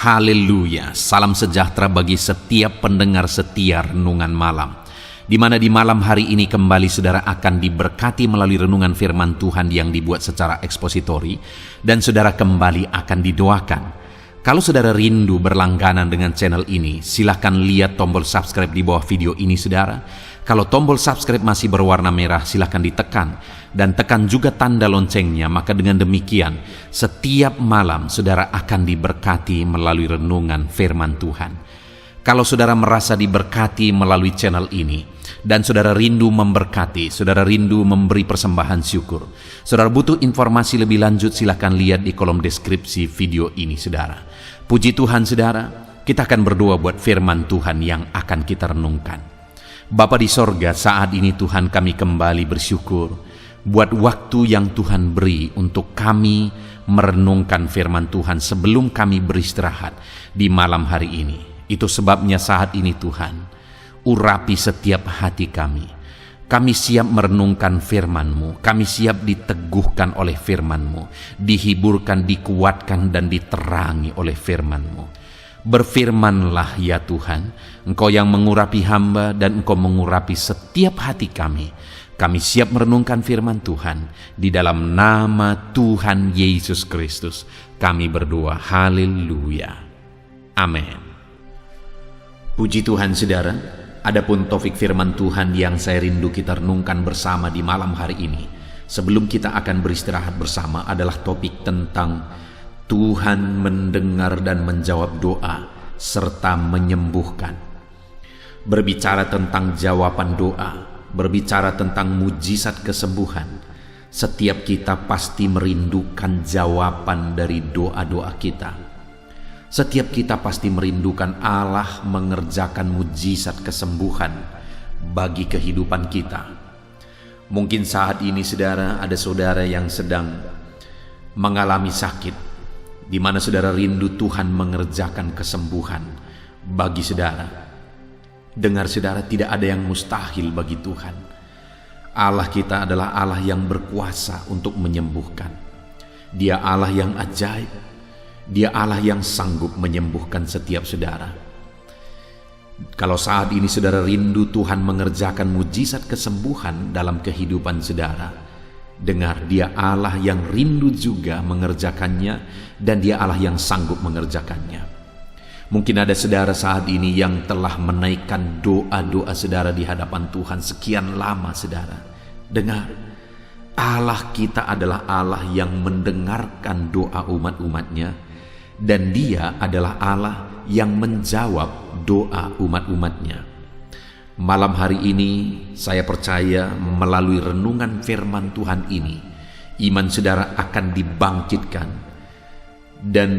Haleluya, salam sejahtera bagi setiap pendengar setia Renungan Malam. Di mana di malam hari ini kembali saudara akan diberkati melalui renungan firman Tuhan yang dibuat secara ekspositori, dan saudara kembali akan didoakan. Kalau saudara rindu berlangganan dengan channel ini, silahkan lihat tombol subscribe di bawah video ini saudara. Kalau tombol subscribe masih berwarna merah, silahkan ditekan. Dan tekan juga tanda loncengnya, maka dengan demikian setiap malam saudara akan diberkati melalui renungan firman Tuhan. Kalau saudara merasa diberkati melalui channel ini, dan saudara rindu memberkati, saudara rindu memberi persembahan syukur, saudara butuh informasi lebih lanjut, silahkan lihat di kolom deskripsi video ini saudara. Puji Tuhan saudara, kita akan berdoa buat firman Tuhan yang akan kita renungkan. Bapa di sorga, saat ini Tuhan kami kembali bersyukur buat waktu yang Tuhan beri untuk kami merenungkan firman Tuhan sebelum kami beristirahat di malam hari ini. Itu sebabnya saat ini Tuhan, urapi setiap hati kami. Kami siap merenungkan firman-Mu, kami siap diteguhkan oleh firman-Mu, dihiburkan, dikuatkan, dan diterangi oleh firman-Mu. Berfirmanlah ya Tuhan, Engkau yang mengurapi hamba dan Engkau mengurapi setiap hati kami. Kami siap merenungkan firman Tuhan. Di dalam nama Tuhan Yesus Kristus kami berdoa, haleluya, amin. Puji Tuhan saudara, adapun topik firman Tuhan yang saya rindu kita renungkan bersama di malam hari ini, sebelum kita akan beristirahat bersama, adalah topik tentang Tuhan mendengar dan menjawab doa serta menyembuhkan. Berbicara tentang jawaban doa, berbicara tentang mujizat kesembuhan, setiap kita pasti merindukan jawaban dari doa-doa kita. Setiap kita pasti merindukan Allah mengerjakan mujizat kesembuhan bagi kehidupan kita. Mungkin saat ini saudara, ada saudara yang sedang mengalami sakit, di mana saudara rindu Tuhan mengerjakan kesembuhan bagi saudara. Dengar saudara, tidak ada yang mustahil bagi Tuhan. Allah kita adalah Allah yang berkuasa untuk menyembuhkan. Dia Allah yang ajaib. Dia Allah yang sanggup menyembuhkan setiap saudara. Kalau saat ini saudara rindu Tuhan mengerjakan mujizat kesembuhan dalam kehidupan saudara, dengar, Dia Allah yang rindu juga mengerjakannya, dan Dia Allah yang sanggup mengerjakannya. Mungkin ada saudara saat ini yang telah menaikkan doa-doa saudara di hadapan Tuhan sekian lama saudara. Dengar, Allah kita adalah Allah yang mendengarkan doa umat-umatnya, dan Dia adalah Allah yang menjawab doa umat-umatnya. Malam hari ini saya percaya melalui renungan firman Tuhan ini, iman saudara akan dibangkitkan, dan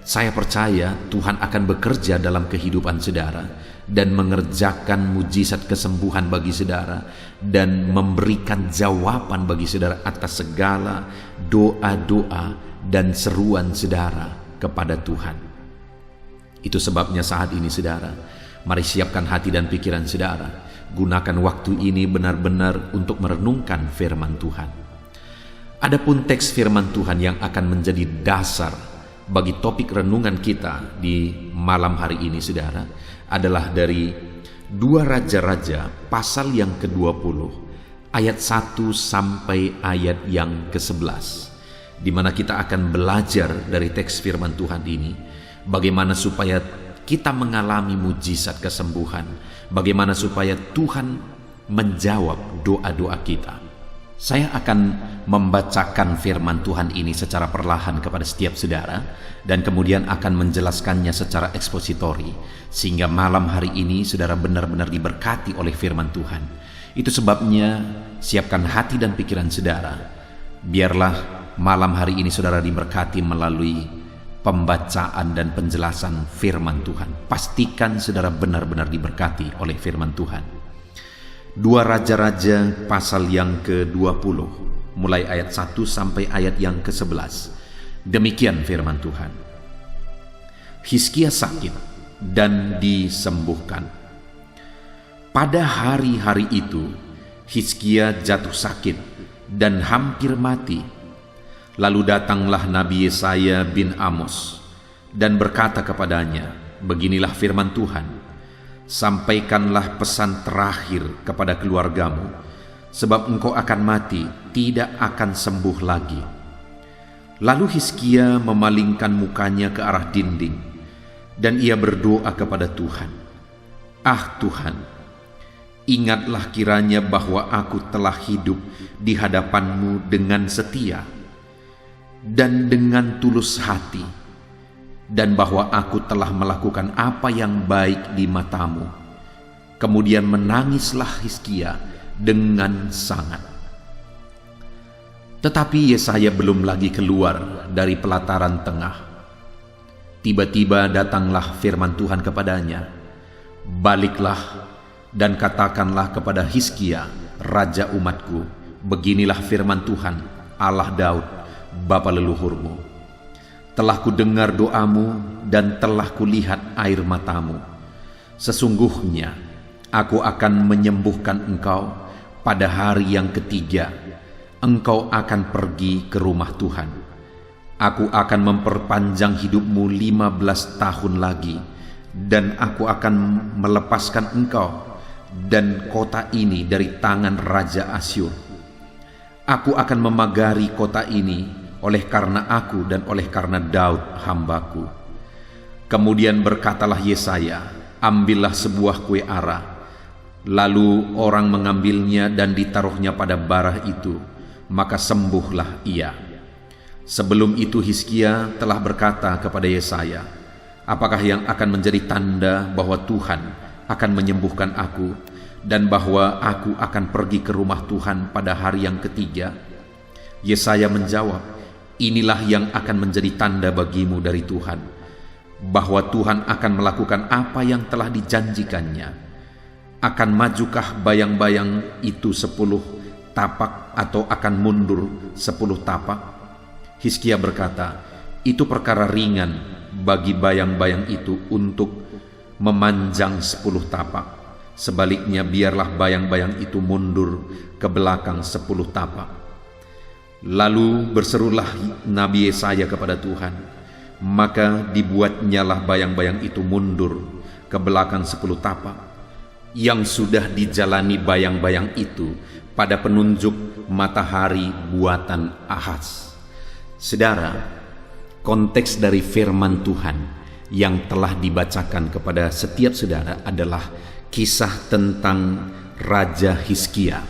saya percaya Tuhan akan bekerja dalam kehidupan saudara dan mengerjakan mujizat kesembuhan bagi saudara, dan memberikan jawaban bagi saudara atas segala doa-doa dan seruan saudara kepada Tuhan. Itu sebabnya saat ini saudara, mari siapkan hati dan pikiran saudara. Gunakan waktu ini benar-benar untuk merenungkan firman Tuhan. Adapun teks firman Tuhan yang akan menjadi dasar bagi topik renungan kita di malam hari ini saudara, adalah dari 2 Raja-Raja pasal yang ke-20 ayat 1 sampai ayat yang ke-11, di mana kita akan belajar dari teks firman Tuhan ini bagaimana supaya kita mengalami mujizat kesembuhan, bagaimana supaya Tuhan menjawab doa-doa kita. Saya akan membacakan firman Tuhan ini secara perlahan kepada setiap saudara, dan kemudian akan menjelaskannya secara ekspositori, sehingga malam hari ini saudara benar-benar diberkati oleh firman Tuhan. Itu sebabnya siapkan hati dan pikiran saudara. Biarlah malam hari ini saudara diberkati melalui pembacaan dan penjelasan firman Tuhan. Pastikan saudara benar-benar diberkati oleh firman Tuhan. 2 Raja-Raja pasal yang ke-20 mulai ayat 1 sampai ayat yang ke-11. Demikian firman Tuhan. Hizkia sakit dan disembuhkan. Pada hari-hari itu Hizkia jatuh sakit dan hampir mati. Lalu datanglah Nabi Yesaya bin Amos dan berkata kepadanya, "Beginilah firman Tuhan, sampaikanlah pesan terakhir kepada keluargamu, sebab engkau akan mati, tidak akan sembuh lagi." Lalu Hizkia memalingkan mukanya ke arah dinding, dan ia berdoa kepada Tuhan, "Ah Tuhan, ingatlah kiranya bahwa aku telah hidup di hadapan-Mu dengan setia dan dengan tulus hati, dan bahwa aku telah melakukan apa yang baik di mata-Mu." Kemudian menangislah Hizkia dengan sangat. Tetapi Yesaya belum lagi keluar dari pelataran tengah. Tiba-tiba datanglah firman Tuhan kepadanya, "Baliklah dan katakanlah kepada Hizkia, raja umatku, beginilah firman Tuhan, Allah Daud, bapa leluhurmu. Telah kudengar doamu dan telah kulihat air matamu. Sesungguhnya aku akan menyembuhkan engkau pada hari yang ketiga. Engkau akan pergi ke rumah Tuhan. Aku akan memperpanjang hidupmu 15 tahun lagi, dan aku akan melepaskan engkau dan kota ini dari tangan Raja Asyur. Aku akan memagari kota ini oleh karena aku dan oleh karena Daud hambaku." Kemudian berkatalah Yesaya, "Ambillah sebuah kue ara." Lalu orang mengambilnya dan ditaruhnya pada bara itu, maka sembuhlah ia. Sebelum itu Hizkia telah berkata kepada Yesaya, "Apakah yang akan menjadi tanda bahwa Tuhan akan menyembuhkan aku, dan bahwa aku akan pergi ke rumah Tuhan pada hari yang ketiga?" Yesaya menjawab, "Inilah yang akan menjadi tanda bagimu dari Tuhan, bahwa Tuhan akan melakukan apa yang telah dijanjikannya. Akan majukah bayang-bayang itu 10 tapak atau akan mundur 10 tapak?" Hizkia berkata, "Itu perkara ringan bagi bayang-bayang itu untuk memanjang 10 tapak. Sebaliknya biarlah bayang-bayang itu mundur ke belakang 10 tapak." Lalu berserulah Nabi Yesaya kepada Tuhan, maka dibuatnyalah bayang-bayang itu mundur ke belakang 10 tapak, yang sudah dijalani bayang-bayang itu pada penunjuk matahari buatan Ahaz. Saudara, konteks dari firman Tuhan yang telah dibacakan kepada setiap saudara adalah kisah tentang Raja Hizkia,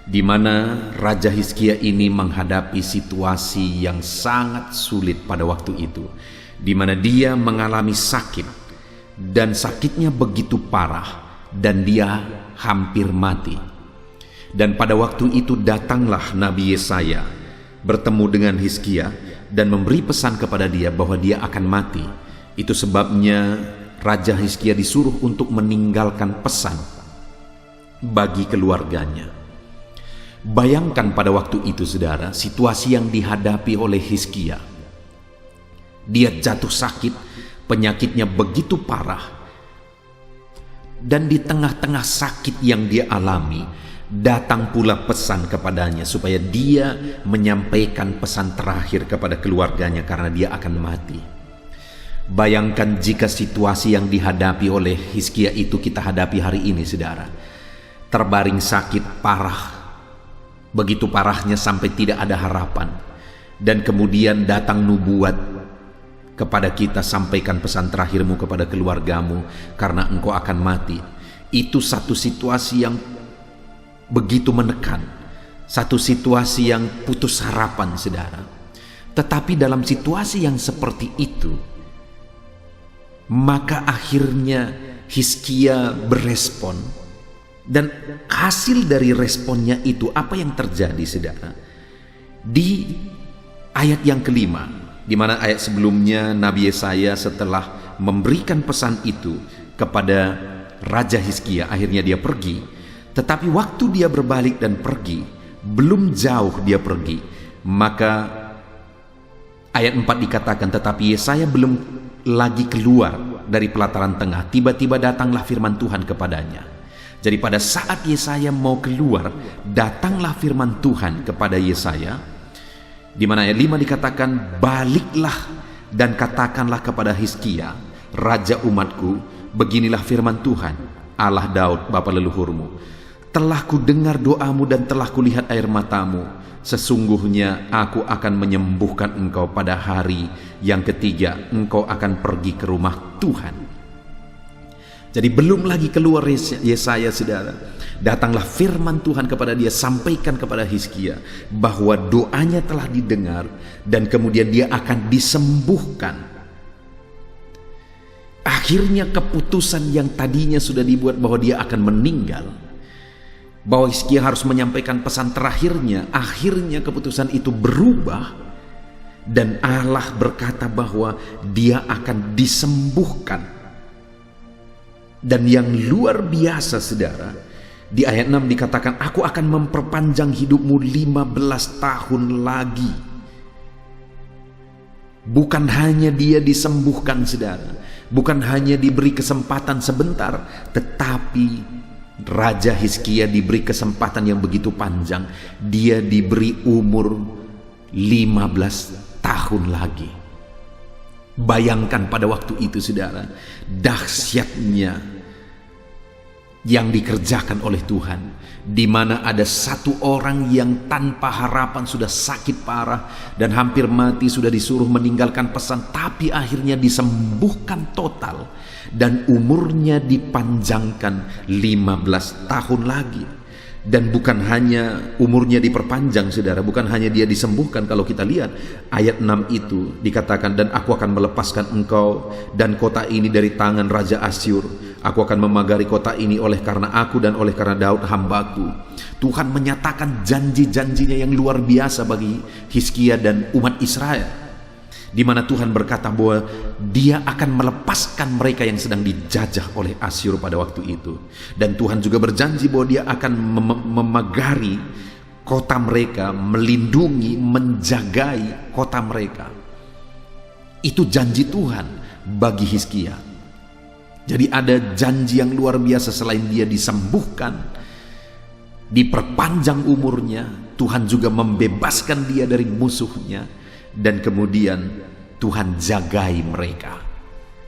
di mana Raja Hizkia ini menghadapi situasi yang sangat sulit pada waktu itu, di mana dia mengalami sakit, dan sakitnya begitu parah, dan dia hampir mati. Dan pada waktu itu datanglah Nabi Yesaya bertemu dengan Hizkia dan memberi pesan kepada dia bahwa dia akan mati. Itu sebabnya Raja Hizkia disuruh untuk meninggalkan pesan bagi keluarganya. Bayangkan pada waktu itu saudara, situasi yang dihadapi oleh Hizkia. Dia jatuh sakit, penyakitnya begitu parah, dan di tengah-tengah sakit yang dia alami, datang pula pesan kepadanya supaya dia menyampaikan pesan terakhir kepada keluarganya karena dia akan mati. Bayangkan jika situasi yang dihadapi oleh Hizkia itu kita hadapi hari ini saudara. Terbaring sakit parah, begitu parahnya sampai tidak ada harapan, dan kemudian datang nubuat kepada kita, "Sampaikan pesan terakhirmu kepada keluargamu karena engkau akan mati." Itu satu situasi yang begitu menekan, satu situasi yang putus harapan saudara. Tetapi dalam situasi yang seperti itu, maka akhirnya Hizkia berespon, dan hasil dari responnya itu apa yang terjadi saudara? Di ayat yang kelima, di mana ayat sebelumnya Nabi Yesaya setelah memberikan pesan itu kepada Raja Hizkia, akhirnya dia pergi. Tetapi waktu dia berbalik dan pergi, belum jauh dia pergi, maka ayat 4 dikatakan, "Tetapi Yesaya belum lagi keluar dari pelataran tengah, tiba-tiba datanglah firman Tuhan kepadanya." Jadi pada saat Yesaya mau keluar, datanglah firman Tuhan kepada Yesaya, di mana ayat 5 dikatakan, "Baliklah dan katakanlah kepada Hizkia, raja umatku, beginilah firman Tuhan, Allah Daud bapa leluhurmu. Telah ku dengar doamu dan telah kulihat air matamu. Sesungguhnya aku akan menyembuhkan engkau pada hari yang ketiga. Engkau akan pergi ke rumah Tuhan. Jadi belum lagi keluar Yesaya, saudara, datanglah firman Tuhan kepada dia, sampaikan kepada Hizkia bahwa doanya telah didengar dan kemudian dia akan disembuhkan. Akhirnya keputusan yang tadinya sudah dibuat bahwa dia akan meninggal, bahwa Hizkia harus menyampaikan pesan terakhirnya, akhirnya keputusan itu berubah dan Allah berkata bahwa dia akan disembuhkan. Dan yang luar biasa, saudara, di ayat 6 dikatakan, aku akan memperpanjang hidupmu 15 tahun lagi. Bukan hanya dia disembuhkan, saudara, bukan hanya diberi kesempatan sebentar, tetapi Raja Hizkia diberi kesempatan yang begitu panjang. Dia diberi umur 15 tahun lagi. Bayangkan pada waktu itu, saudara, dahsyatnya yang dikerjakan oleh Tuhan, di mana ada satu orang yang tanpa harapan sudah sakit parah dan hampir mati, sudah disuruh meninggalkan pesan, tapi akhirnya disembuhkan total dan umurnya dipanjangkan 15 tahun lagi. Dan bukan hanya umurnya diperpanjang, saudara, bukan hanya dia disembuhkan. Kalau kita lihat ayat 6 itu dikatakan, dan aku akan melepaskan engkau dan kota ini dari tangan Raja Asyur. Aku akan memagari kota ini oleh karena aku dan oleh karena Daud hambaku. Tuhan menyatakan janji-janjinya yang luar biasa bagi Hizkia dan umat Israel, di mana Tuhan berkata bahwa dia akan melepaskan mereka yang sedang dijajah oleh Asyur pada waktu itu. Dan Tuhan juga berjanji bahwa dia akan memagari kota mereka, melindungi, menjagai kota mereka. Itu janji Tuhan bagi Hizkia. Jadi ada janji yang luar biasa. Selain dia disembuhkan, diperpanjang umurnya, Tuhan juga membebaskan dia dari musuhnya. Dan kemudian Tuhan jagai mereka.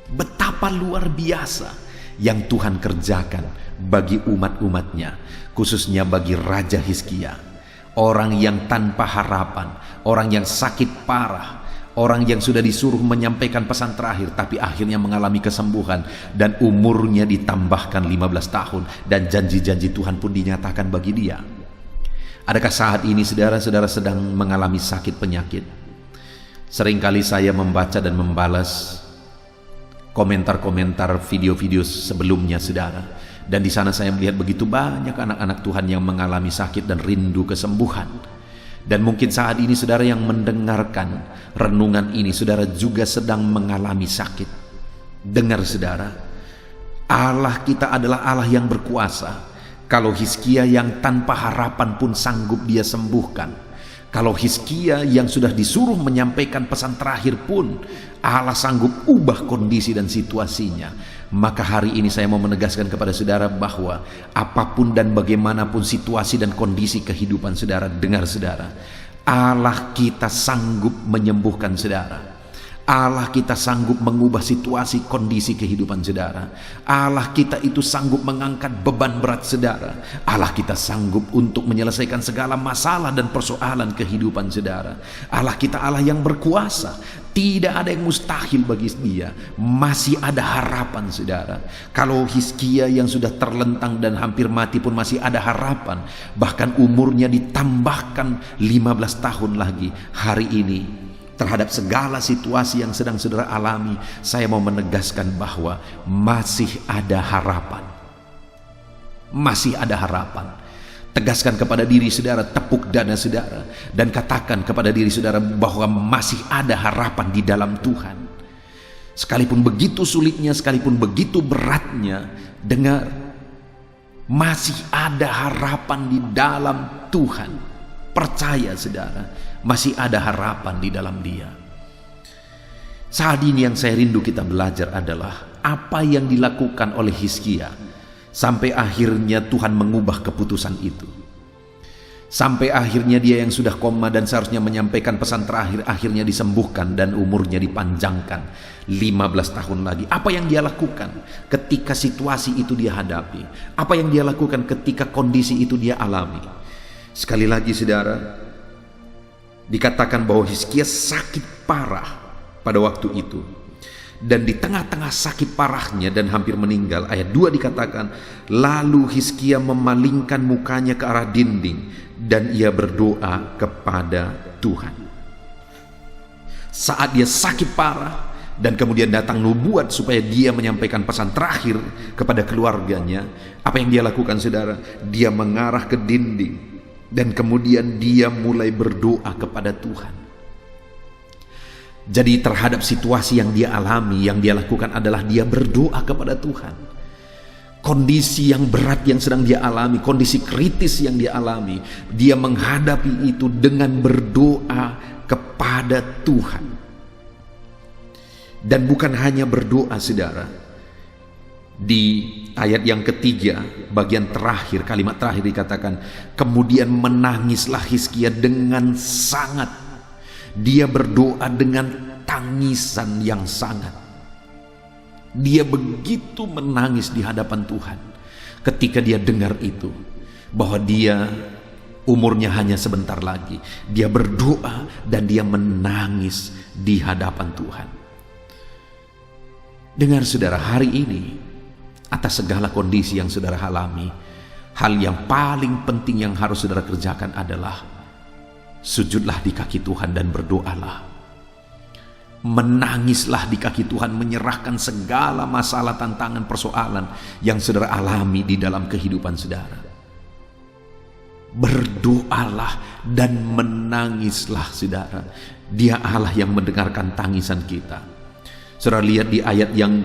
Betapa luar biasa yang Tuhan kerjakan bagi umat-umatnya, khususnya bagi Raja Hizkia. Orang yang tanpa harapan, orang yang sakit parah, orang yang sudah disuruh menyampaikan pesan terakhir, tapi akhirnya mengalami kesembuhan dan umurnya ditambahkan 15 tahun dan janji-janji Tuhan pun dinyatakan bagi dia. Adakah saat ini saudara-saudara sedang mengalami sakit penyakit? Seringkali saya membaca dan membalas komentar-komentar video-video sebelumnya, saudara. Dan di sana saya melihat begitu banyak anak-anak Tuhan yang mengalami sakit dan rindu kesembuhan. Dan mungkin saat ini saudara yang mendengarkan renungan ini, saudara juga sedang mengalami sakit. Dengar, saudara, Allah kita adalah Allah yang berkuasa. Kalau Hizkia yang tanpa harapan pun sanggup dia sembuhkan. Kalau Hizkia yang sudah disuruh menyampaikan pesan terakhir pun Allah sanggup ubah kondisi dan situasinya. Maka hari ini saya mau menegaskan kepada saudara bahwa apapun dan bagaimanapun situasi dan kondisi kehidupan saudara, dengar saudara, Allah kita sanggup menyembuhkan saudara. Allah kita sanggup mengubah situasi kondisi kehidupan saudara. Allah kita itu sanggup mengangkat beban berat saudara. Allah kita sanggup untuk menyelesaikan segala masalah dan persoalan kehidupan saudara. Allah kita Allah yang berkuasa. Tidak ada yang mustahil bagi dia. Masih ada harapan saudara. Kalau Hizkia yang sudah terlentang dan hampir mati pun masih ada harapan. Bahkan umurnya ditambahkan 15 tahun lagi. Hari ini terhadap segala situasi yang sedang saudara alami, saya mau menegaskan bahwa masih ada harapan. Masih ada harapan. Tegaskan kepada diri saudara, tepuk dada saudara, dan katakan kepada diri saudara bahwa masih ada harapan di dalam Tuhan. Sekalipun begitu sulitnya, sekalipun begitu beratnya, dengar, masih ada harapan di dalam Tuhan. Percaya saudara, masih ada harapan di dalam dia. Saat ini yang saya rindu kita belajar adalah apa yang dilakukan oleh Hizkia sampai akhirnya Tuhan mengubah keputusan itu. Sampai akhirnya dia yang sudah koma dan seharusnya menyampaikan pesan terakhir, akhirnya disembuhkan dan umurnya dipanjangkan 15 tahun lagi. Apa yang dia lakukan ketika situasi itu dia hadapi? Apa yang dia lakukan ketika kondisi itu dia alami? Sekali lagi saudara, dikatakan bahwa Hizkia sakit parah pada waktu itu. Dan di tengah-tengah sakit parahnya dan hampir meninggal, ayat 2 dikatakan, lalu Hizkia memalingkan mukanya ke arah dinding dan ia berdoa kepada Tuhan. Saat dia sakit parah dan kemudian datang nubuat supaya dia menyampaikan pesan terakhir kepada keluarganya, apa yang dia lakukan saudara? Dia mengarah ke dinding dan kemudian dia mulai berdoa kepada Tuhan. Jadi terhadap situasi yang dia alami, yang dia lakukan adalah dia berdoa kepada Tuhan. Kondisi yang berat yang sedang dia alami, kondisi kritis yang dia alami, dia menghadapi itu dengan berdoa kepada Tuhan. Dan bukan hanya berdoa saudara. Di ayat yang ketiga, bagian terakhir, kalimat terakhir dikatakan, kemudian menangislah Hizkia dengan sangat. Dia berdoa dengan tangisan yang sangat. Dia begitu menangis di hadapan Tuhan ketika dia dengar itu, bahwa dia umurnya hanya sebentar lagi. Dia berdoa dan dia menangis di hadapan Tuhan. Dengar saudara, hari ini atas segala kondisi yang saudara alami, hal yang paling penting yang harus saudara kerjakan adalah sujudlah di kaki Tuhan dan berdoalah. Menangislah di kaki Tuhan, menyerahkan segala masalah, tantangan, persoalan yang saudara alami di dalam kehidupan saudara. Berdoalah dan menangislah saudara. Dia Allah yang mendengarkan tangisan kita. Saudara lihat di ayat yang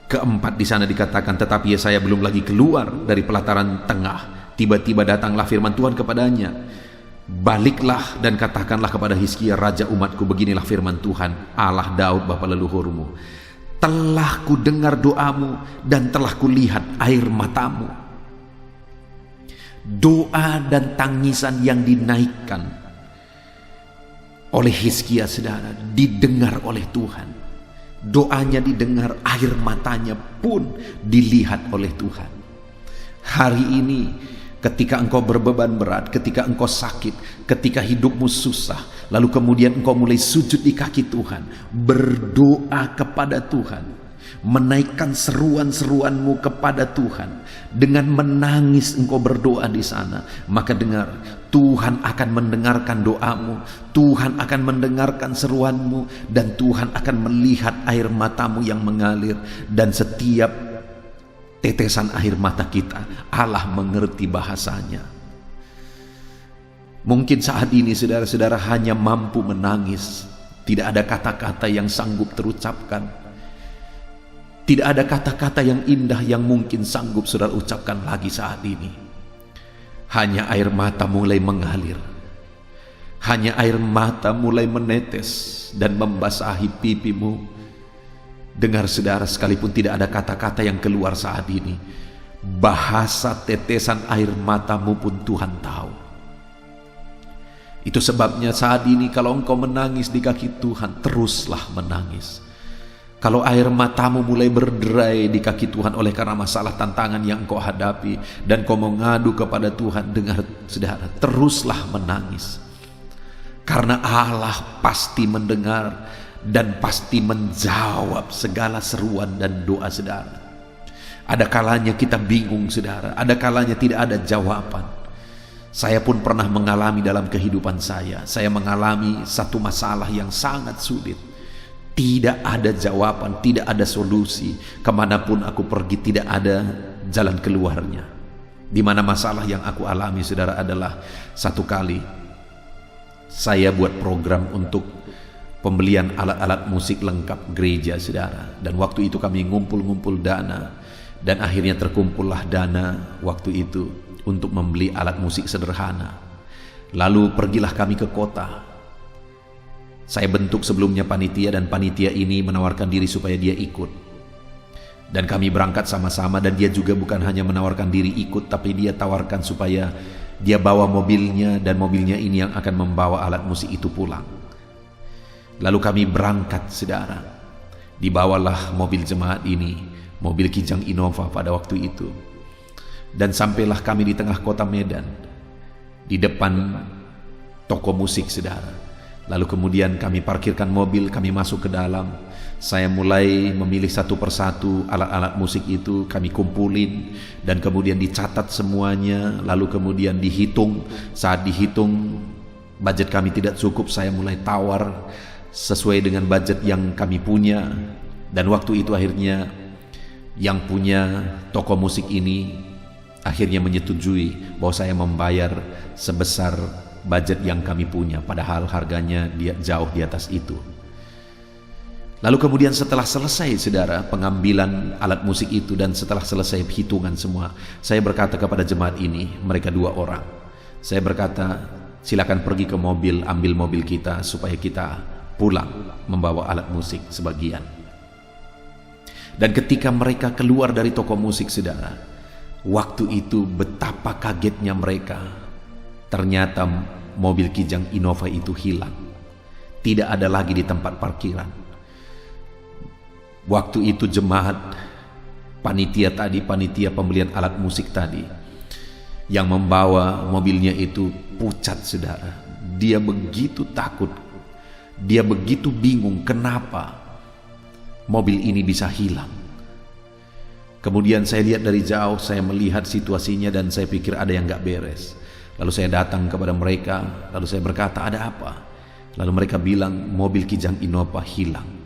keempat di sana dikatakan, tetapi Yesaya belum lagi keluar dari pelataran tengah, tiba-tiba datanglah firman Tuhan kepadanya. Baliklah dan katakanlah kepada Hizkia raja umatku, beginilah firman Tuhan Allah Daud bapa leluhurmu, telah ku dengar doamu dan telah ku lihat air matamu. Doa dan tangisan yang dinaikkan oleh Hizkia saudara didengar oleh Tuhan. Doanya didengar, air matanya pun dilihat oleh Tuhan. Hari ini ketika engkau berbeban berat, ketika engkau sakit, ketika hidupmu susah, lalu kemudian engkau mulai sujud di kaki Tuhan, berdoa kepada Tuhan, menaikkan seruan-seruanmu kepada Tuhan, dengan menangis engkau berdoa di sana, maka dengar, Tuhan akan mendengarkan doamu, Tuhan akan mendengarkan seruanmu, dan Tuhan akan melihat air matamu yang mengalir, dan setiap tetesan air mata kita, Allah mengerti bahasanya. Mungkin saat ini saudara-saudara hanya mampu menangis. Tidak ada kata-kata yang sanggup terucapkan. Tidak ada kata-kata yang indah yang mungkin sanggup saudara ucapkan lagi saat ini. Hanya air mata mulai mengalir. Hanya air mata mulai menetes dan membasahi pipimu. Dengar saudara, sekalipun tidak ada kata-kata yang keluar saat ini, bahasa tetesan air matamu pun Tuhan tahu. Itu sebabnya saat ini kalau engkau menangis di kaki Tuhan, teruslah menangis. Kalau air matamu mulai berderai di kaki Tuhan oleh karena masalah tantangan yang engkau hadapi, dan kau mengadu kepada Tuhan, dengar saudara, teruslah menangis. Karena Allah pasti mendengar dan pasti menjawab segala seruan dan doa saudara. Ada kalanya kita bingung saudara, ada kalanya tidak ada jawaban. Saya pun pernah mengalami dalam kehidupan saya mengalami satu masalah yang sangat sulit. Tidak ada jawaban, tidak ada solusi. Kemanapun aku pergi tidak ada jalan keluarnya. Di mana masalah yang aku alami saudara adalah, satu kali saya buat program untuk pembelian alat-alat musik lengkap gereja saudara, dan waktu itu kami ngumpul-ngumpul dana, dan akhirnya terkumpullah dana waktu itu untuk membeli alat musik sederhana. Lalu pergilah kami ke kota. Saya bentuk sebelumnya panitia, dan panitia ini menawarkan diri supaya dia ikut, dan kami berangkat sama-sama. Dan dia juga bukan hanya menawarkan diri ikut, tapi dia tawarkan supaya Dia bawa mobilnya dan mobilnya ini yang akan membawa alat musik itu pulang. Lalu kami berangkat, saudara. Dibawalah mobil jemaat ini, mobil Kijang Innova pada waktu itu. Dan sampailah kami di tengah kota Medan, di depan toko musik, saudara. Lalu kemudian kami parkirkan mobil, kami masuk ke dalam. Saya mulai memilih satu persatu alat-alat musik itu, kami kumpulin dan kemudian dicatat semuanya. Lalu kemudian dihitung. Saat dihitung budget kami tidak cukup, saya mulai tawar sesuai dengan budget yang kami punya. Dan waktu itu akhirnya yang punya toko musik ini akhirnya menyetujui bahwa saya membayar sebesar budget yang kami punya, padahal harganya dia jauh di atas itu. Lalu kemudian setelah selesai, saudara, pengambilan alat musik itu dan setelah selesai hitungan semua, saya berkata kepada jemaat ini, mereka 2 orang. Saya berkata, silakan pergi ke mobil, ambil mobil kita supaya kita pulang membawa alat musik sebagian. Dan ketika mereka keluar dari toko musik, saudara, waktu itu betapa kagetnya mereka. Ternyata mobil Kijang Innova itu hilang. Tidak ada lagi di tempat parkiran. Waktu itu jemaat, panitia pembelian alat musik tadi, yang membawa mobilnya itu pucat, saudara. Dia begitu takut, dia begitu bingung kenapa mobil ini bisa hilang. Kemudian saya lihat dari jauh, saya melihat situasinya dan saya pikir ada yang gak beres. Lalu saya datang kepada mereka, lalu saya berkata, ada apa? Lalu mereka bilang, mobil Kijang Innova hilang.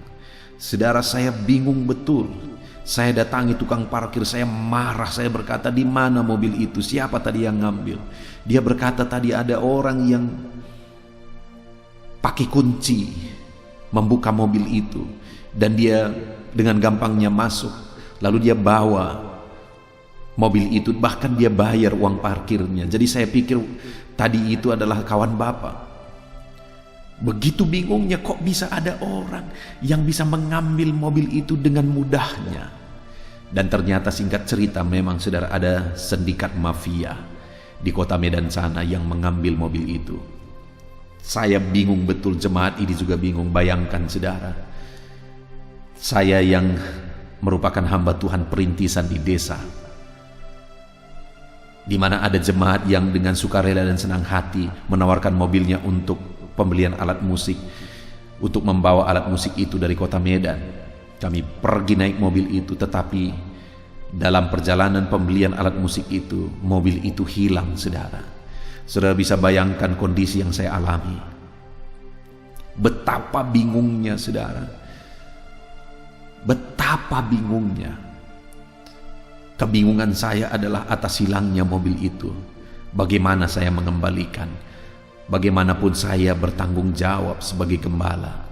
Saudara, saya bingung betul. Saya datangi tukang parkir, saya marah, saya berkata, di mana mobil itu? Siapa tadi yang ngambil? Dia berkata, tadi ada orang yang pakai kunci membuka mobil itu dan dia dengan gampangnya masuk. Lalu dia bawa mobil itu, bahkan dia bayar uang parkirnya. Jadi saya pikir tadi itu adalah kawan Bapak. Begitu bingungnya, kok bisa ada orang yang bisa mengambil mobil itu dengan mudahnya. Dan ternyata singkat cerita, memang saudara, ada sindikat mafia di kota Medan sana yang mengambil mobil itu. Saya bingung betul, jemaat ini juga bingung. Bayangkan, saudara, saya yang merupakan hamba Tuhan perintisan di desa, di mana ada jemaat yang dengan sukarela dan senang hati menawarkan mobilnya untuk pembelian alat musik, untuk membawa alat musik itu dari kota Medan. Kami pergi naik mobil itu, tetapi dalam perjalanan pembelian alat musik itu, mobil itu hilang, saudara. Saudara bisa bayangkan kondisi yang saya alami. Betapa bingungnya, saudara. Betapa bingungnya. Kebingungan saya adalah atas hilangnya mobil itu. Bagaimana saya mengembalikan? Bagaimanapun saya bertanggung jawab sebagai gembala.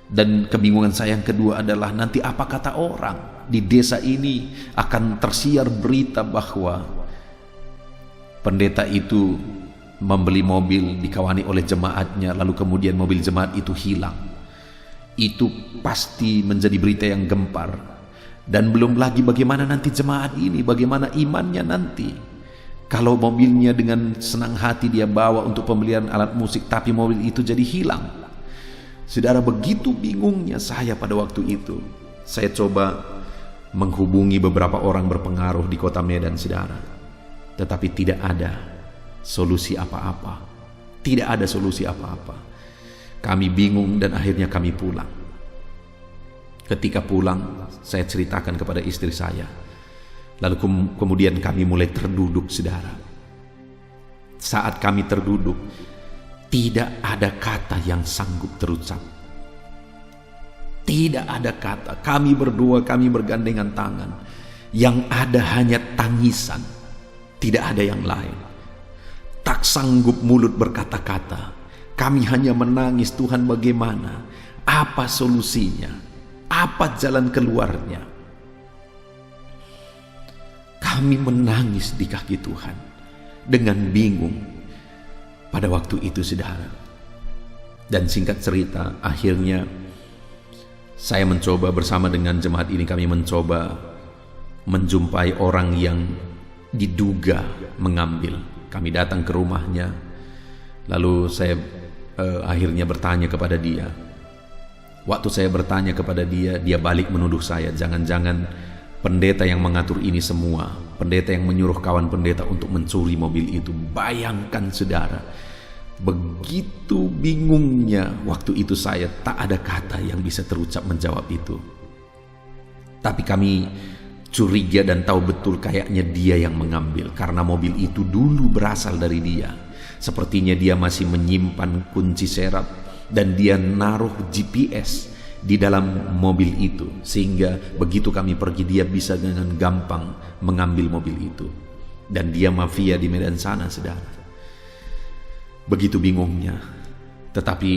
Dan kebingungan saya yang kedua adalah, nanti apa kata orang di desa ini? Akan tersiar berita bahwa pendeta itu membeli mobil dikawani oleh jemaatnya, lalu kemudian mobil jemaat itu hilang. Itu pasti menjadi berita yang gempar. Dan belum lagi bagaimana nanti jemaat ini, bagaimana imannya nanti. Kalau mobilnya dengan senang hati dia bawa untuk pembelian alat musik, tapi mobil itu jadi hilang. Saudara, begitu bingungnya saya pada waktu itu. Saya coba menghubungi beberapa orang berpengaruh di kota Medan, saudara. Tetapi tidak ada solusi apa-apa. Tidak ada solusi apa-apa. Kami bingung dan akhirnya kami pulang. Ketika pulang, saya ceritakan kepada istri saya. Lalu kemudian kami mulai terduduk, saudara. Saat kami terduduk, tidak ada kata yang sanggup terucap. Tidak ada kata. Kami berdua, kami bergandengan tangan. Yang ada hanya tangisan. Tidak ada yang lain. Tak sanggup mulut berkata-kata. Kami hanya menangis, Tuhan bagaimana? Apa solusinya? Apa jalan keluarnya? Kami menangis di kaki Tuhan dengan bingung pada waktu itu, saudara. Dan singkat cerita, akhirnya saya mencoba bersama dengan jemaat ini, kami mencoba menjumpai orang yang diduga mengambil. Kami datang ke rumahnya, lalu saya akhirnya bertanya kepada dia. Waktu saya bertanya kepada dia, dia balik menuduh saya, jangan-jangan pendeta yang mengatur ini semua, pendeta yang menyuruh kawan pendeta untuk mencuri mobil itu. Bayangkan saudara, begitu bingungnya waktu itu saya, tak ada kata yang bisa terucap menjawab itu. Tapi kami curiga dan tahu betul kayaknya dia yang mengambil, karena mobil itu dulu berasal dari dia. Sepertinya dia masih menyimpan kunci serap dan dia naruh GPS di dalam mobil itu, sehingga begitu kami pergi dia bisa dengan gampang mengambil mobil itu. Dan dia mafia di Medan sana, saudara. Begitu bingungnya. Tetapi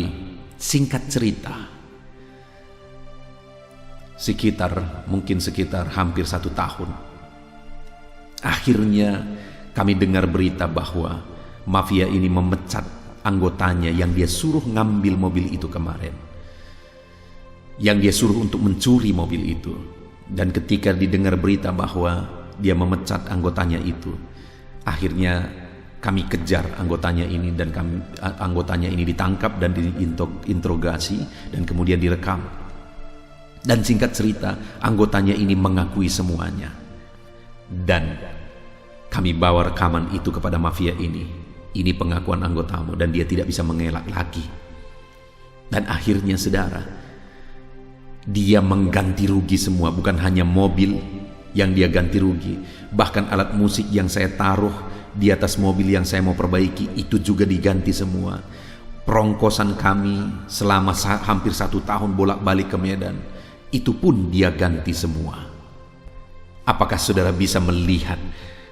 singkat cerita, mungkin sekitar hampir 1 tahun, akhirnya kami dengar berita bahwa mafia ini memecat anggotanya yang dia suruh ngambil mobil itu kemarin, yang dia suruh untuk mencuri mobil itu. Dan ketika didengar berita bahwa dia memecat anggotanya itu, akhirnya kami kejar anggotanya ini, dan anggotanya ini ditangkap dan diinterogasi dan kemudian direkam. Dan singkat cerita, anggotanya ini mengakui semuanya. Dan kami bawa rekaman itu kepada mafia ini. Ini pengakuan anggotamu, dan dia tidak bisa mengelak lagi. Dan akhirnya saudara, dia mengganti rugi semua. Bukan hanya mobil yang dia ganti rugi, bahkan alat musik yang saya taruh di atas mobil yang saya mau perbaiki itu juga diganti semua. Perongkosan kami selama hampir 1 tahun bolak-balik ke Medan, itu pun dia ganti semua. Apakah saudara bisa melihat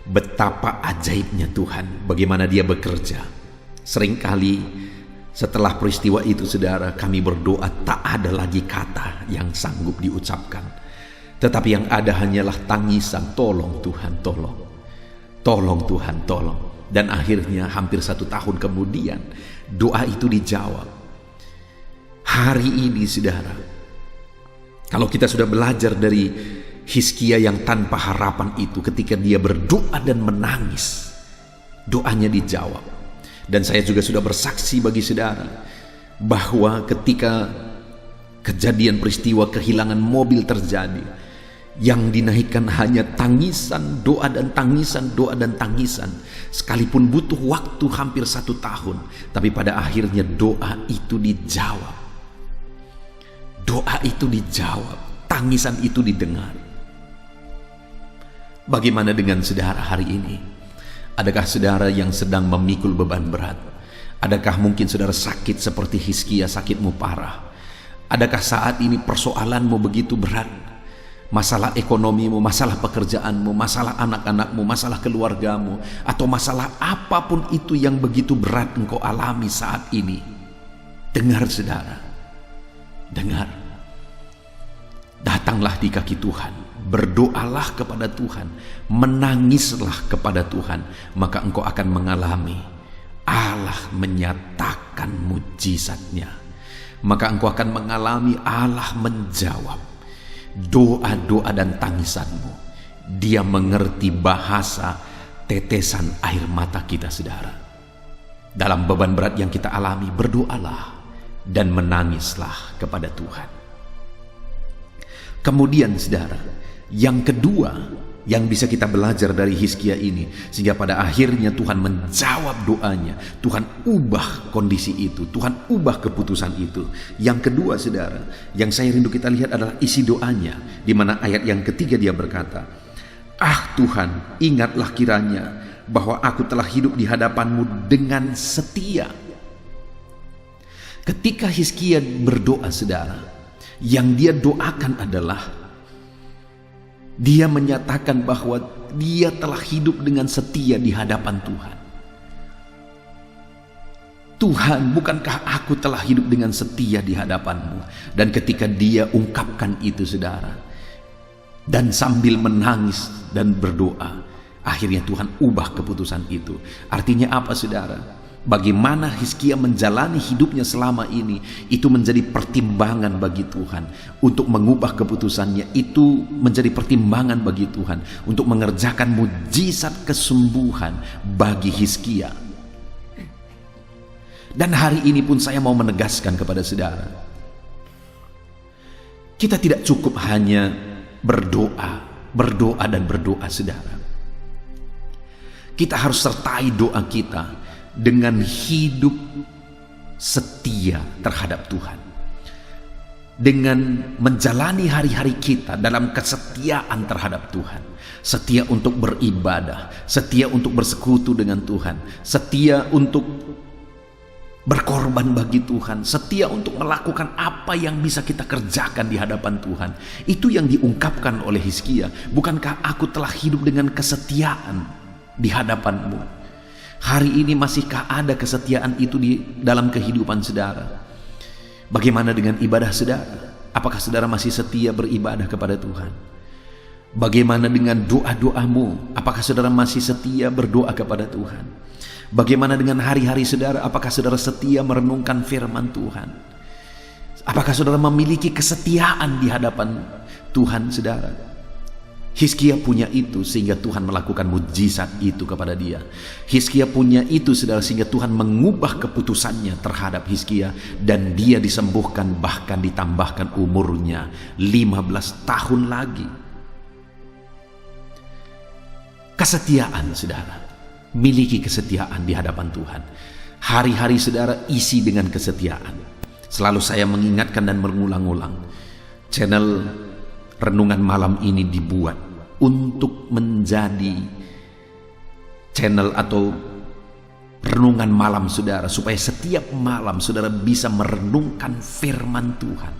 betapa ajaibnya Tuhan, bagaimana dia bekerja? Seringkali setelah peristiwa itu saudara, kami berdoa tak ada lagi kata yang sanggup diucapkan, tetapi yang ada hanyalah tangisan, tolong Tuhan, tolong, tolong Tuhan, tolong. Dan akhirnya hampir 1 tahun kemudian doa itu dijawab. Hari ini saudara, kalau kita sudah belajar dari Hizkia yang tanpa harapan itu, ketika dia berdoa dan menangis, doanya dijawab. Dan saya juga sudah bersaksi bagi saudara bahwa ketika kejadian peristiwa kehilangan mobil terjadi, yang dinaikkan hanya tangisan, doa dan tangisan, doa dan tangisan. Sekalipun butuh waktu hampir 1 tahun, tapi pada akhirnya doa itu dijawab. Doa itu dijawab, tangisan itu didengar. Bagaimana dengan saudara hari ini? Adakah saudara yang sedang memikul beban berat? Adakah mungkin saudara sakit seperti Hizkia, sakitmu parah? Adakah saat ini persoalanmu begitu berat? Masalah ekonomimu, masalah pekerjaanmu, masalah anak-anakmu, masalah keluargamu, atau masalah apapun itu yang begitu berat engkau alami saat ini. Dengar saudara, dengar. Datanglah di kaki Tuhan, berdoalah kepada Tuhan, menangislah kepada Tuhan, maka engkau akan mengalami Allah menyatakan mujizatnya. Maka engkau akan mengalami Allah menjawab doa-doa dan tangisanmu. Dia mengerti bahasa tetesan air mata kita saudara. Dalam beban berat yang kita alami, berdoalah dan menangislah kepada Tuhan. Kemudian saudara, yang kedua yang bisa kita belajar dari Hizkia ini, sehingga pada akhirnya Tuhan menjawab doanya, Tuhan ubah kondisi itu, Tuhan ubah keputusan itu. Yang kedua saudara, yang saya rindu kita lihat adalah isi doanya, di mana ayat yang ketiga dia berkata, "Ah Tuhan, ingatlah kiranya bahwa aku telah hidup di hadapan-Mu dengan setia." Ketika Hizkia berdoa saudara, yang dia doakan adalah dia menyatakan bahwa dia telah hidup dengan setia di hadapan Tuhan. Tuhan, bukankah aku telah hidup dengan setia di hadapan-Mu? Dan ketika dia ungkapkan itu saudara, dan sambil menangis dan berdoa, akhirnya Tuhan ubah keputusan itu. Artinya apa saudara? Bagaimana Hizkia menjalani hidupnya selama ini, itu menjadi pertimbangan bagi Tuhan untuk mengubah keputusannya. Itu menjadi pertimbangan bagi Tuhan untuk mengerjakan mujizat kesembuhan bagi Hizkia. Dan hari ini pun saya mau menegaskan kepada saudara, kita tidak cukup hanya berdoa dan berdoa, saudara. Kita harus sertai doa kita dengan hidup setia terhadap Tuhan, dengan menjalani hari-hari kita dalam kesetiaan terhadap Tuhan, setia untuk beribadah, setia untuk bersekutu dengan Tuhan, setia untuk berkorban bagi Tuhan, setia untuk melakukan apa yang bisa kita kerjakan di hadapan Tuhan. Itu yang diungkapkan oleh Hizkia. Bukankah aku telah hidup dengan kesetiaan di hadapanmu? Hari ini masihkah ada kesetiaan itu di dalam kehidupan saudara? Bagaimana dengan ibadah saudara? Apakah saudara masih setia beribadah kepada Tuhan? Bagaimana dengan doa-doamu? Apakah saudara masih setia berdoa kepada Tuhan? Bagaimana dengan hari-hari saudara? Apakah saudara setia merenungkan firman Tuhan? Apakah saudara memiliki kesetiaan di hadapan Tuhan, saudara? Hizkia punya itu sehingga Tuhan melakukan mujizat itu kepada dia. Hizkia punya itu, saudara, sehingga Tuhan mengubah keputusannya terhadap Hizkia, dan dia disembuhkan, bahkan ditambahkan umurnya 15 tahun lagi. Kesetiaan, saudara, miliki kesetiaan di hadapan Tuhan. Hari-hari saudara isi dengan kesetiaan. Selalu saya mengingatkan dan mengulang-ulang, channel renungan malam ini dibuat untuk menjadi channel atau renungan malam saudara, supaya setiap malam saudara bisa merenungkan firman Tuhan.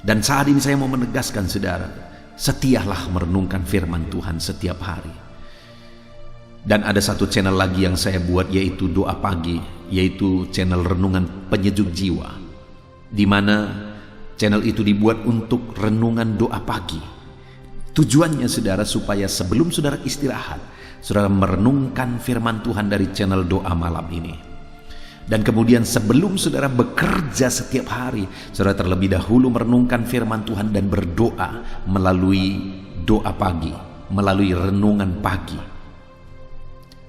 Dan saat ini saya mau menegaskan saudara, setialah merenungkan firman Tuhan setiap hari. Dan ada satu channel lagi yang saya buat, yaitu doa pagi, yaitu channel renungan penyejuk jiwa, di mana channel itu dibuat untuk renungan doa pagi. Tujuannya saudara, supaya sebelum saudara istirahat, saudara merenungkan firman Tuhan dari channel doa malam ini. Dan kemudian sebelum saudara bekerja setiap hari, saudara terlebih dahulu merenungkan firman Tuhan dan berdoa melalui doa pagi, melalui renungan pagi.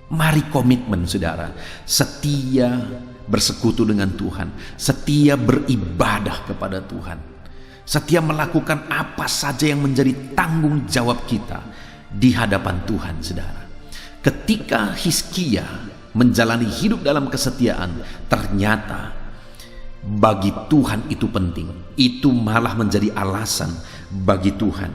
Mari komitmen saudara, setia bersekutu dengan Tuhan, setia beribadah kepada Tuhan, setia melakukan apa saja yang menjadi tanggung jawab kita di hadapan Tuhan, saudara. Ketika Hizkia menjalani hidup dalam kesetiaan, ternyata bagi Tuhan itu penting. Itu malah menjadi alasan bagi Tuhan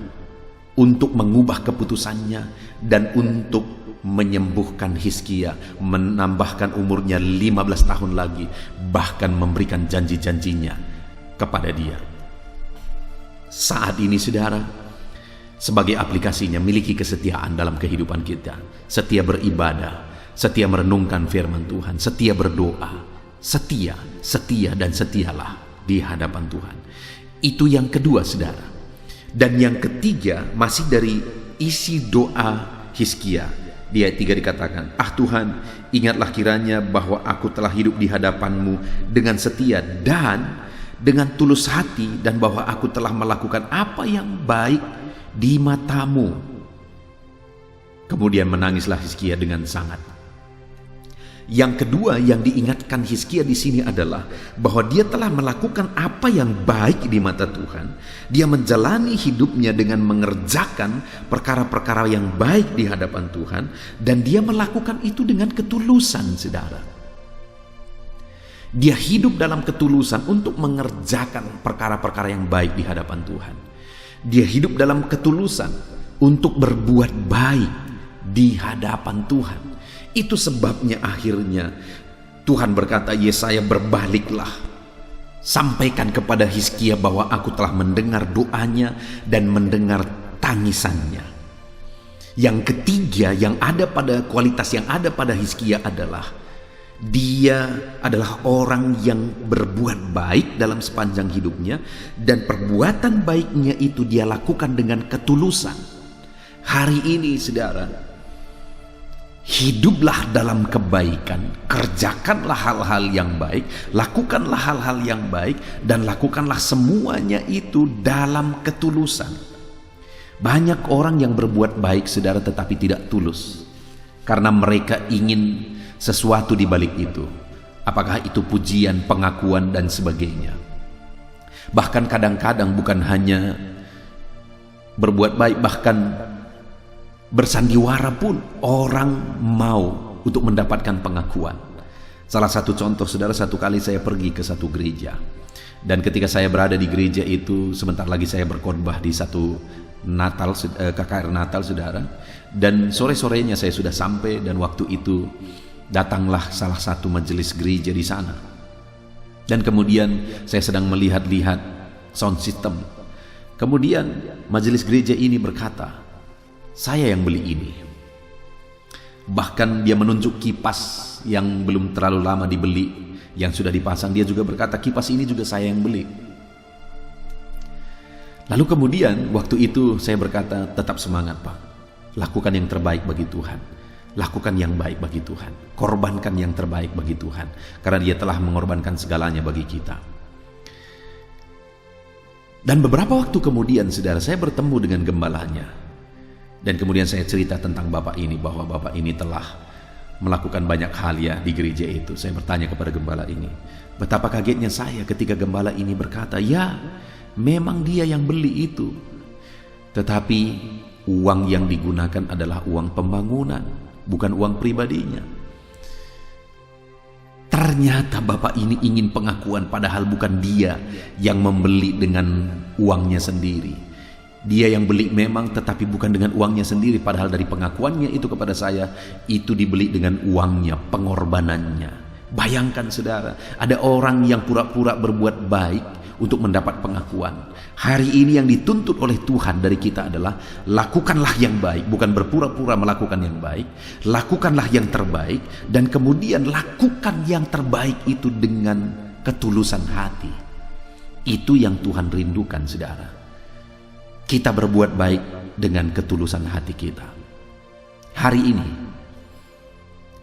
untuk mengubah keputusannya dan untuk menyembuhkan Hizkia, menambahkan umurnya 15 tahun lagi, bahkan memberikan janji-janjinya kepada dia. Saat ini saudara, sebagai aplikasinya, miliki kesetiaan dalam kehidupan kita. Setia beribadah, setia merenungkan firman Tuhan, setia berdoa, setia dan setialah di hadapan Tuhan. Itu yang kedua saudara. Dan yang ketiga masih dari isi doa Hizkia. Di ayat 3 dikatakan, "Ah Tuhan, ingatlah kiranya bahwa aku telah hidup di hadapan-Mu dengan setia dan dengan tulus hati, dan bahwa aku telah melakukan apa yang baik di mata-Mu." Kemudian menangislah Hizkia dengan sangat. Yang kedua yang diingatkan Hizkia di sini adalah bahwa dia telah melakukan apa yang baik di mata Tuhan. Dia menjalani hidupnya dengan mengerjakan perkara-perkara yang baik di hadapan Tuhan, dan dia melakukan itu dengan ketulusan, saudara. Dia hidup dalam ketulusan untuk mengerjakan perkara-perkara yang baik di hadapan Tuhan. Dia hidup dalam ketulusan untuk berbuat baik di hadapan Tuhan. Itu sebabnya akhirnya Tuhan berkata, "Yesaya, berbaliklah, sampaikan kepada Hizkia bahwa aku telah mendengar doanya dan mendengar tangisannya." Yang ketiga yang ada pada kualitas yang ada pada Hizkia adalah dia adalah orang yang berbuat baik dalam sepanjang hidupnya, dan perbuatan baiknya itu dia lakukan dengan ketulusan. Hari ini saudara, Hiduplah dalam kebaikan, kerjakanlah hal-hal yang baik, lakukanlah hal-hal yang baik, dan lakukanlah semuanya itu dalam ketulusan. Banyak orang yang berbuat baik, saudara, tetapi tidak tulus, karena mereka ingin sesuatu di balik itu. Apakah itu pujian, pengakuan, dan sebagainya. Bahkan kadang-kadang bukan hanya berbuat baik, bahkan bersandiwara pun orang mau untuk mendapatkan pengakuan. Salah satu contoh, saudara, satu kali saya pergi ke satu gereja, dan ketika saya berada di gereja itu, sebentar lagi saya berkhotbah di satu Natal, KKR Natal, saudara, dan sore-sorenya saya sudah sampai, dan waktu itu datanglah salah satu majelis gereja di sana, dan kemudian saya sedang melihat-lihat sound system. Kemudian majelis gereja ini berkata, "Saya yang beli ini." Bahkan dia menunjuk kipas yang belum terlalu lama dibeli, yang sudah dipasang. Dia juga berkata, "Kipas ini juga saya yang beli." Lalu kemudian waktu itu saya berkata, "Tetap semangat, Pak. Lakukan yang terbaik bagi Tuhan. Lakukan yang baik bagi Tuhan. Korbankan yang terbaik bagi Tuhan. Karena Dia telah mengorbankan segalanya bagi kita." Dan beberapa waktu kemudian, saudara, saya bertemu dengan gembalanya. Dan kemudian saya cerita tentang bapak ini, bahwa bapak ini telah melakukan banyak hal ya di gereja itu. Saya bertanya kepada gembala ini. Betapa kagetnya saya ketika gembala ini berkata, "Ya, memang dia yang beli itu. Tetapi uang yang digunakan adalah uang pembangunan, bukan uang pribadinya." Ternyata bapak ini ingin pengakuan, padahal bukan dia yang membeli dengan uangnya sendiri. Dia yang beli memang, tetapi bukan dengan uangnya sendiri, padahal dari pengakuannya itu kepada saya, itu dibeli dengan uangnya, pengorbanannya. Bayangkan, saudara, ada orang yang pura-pura berbuat baik untuk mendapat pengakuan. Hari ini yang dituntut oleh Tuhan dari kita adalah lakukanlah yang baik, bukan berpura-pura melakukan yang baik. Lakukanlah yang terbaik, dan kemudian lakukan yang terbaik itu dengan ketulusan hati. Itu yang Tuhan rindukan, saudara. Kita berbuat baik dengan ketulusan hati kita. Hari ini,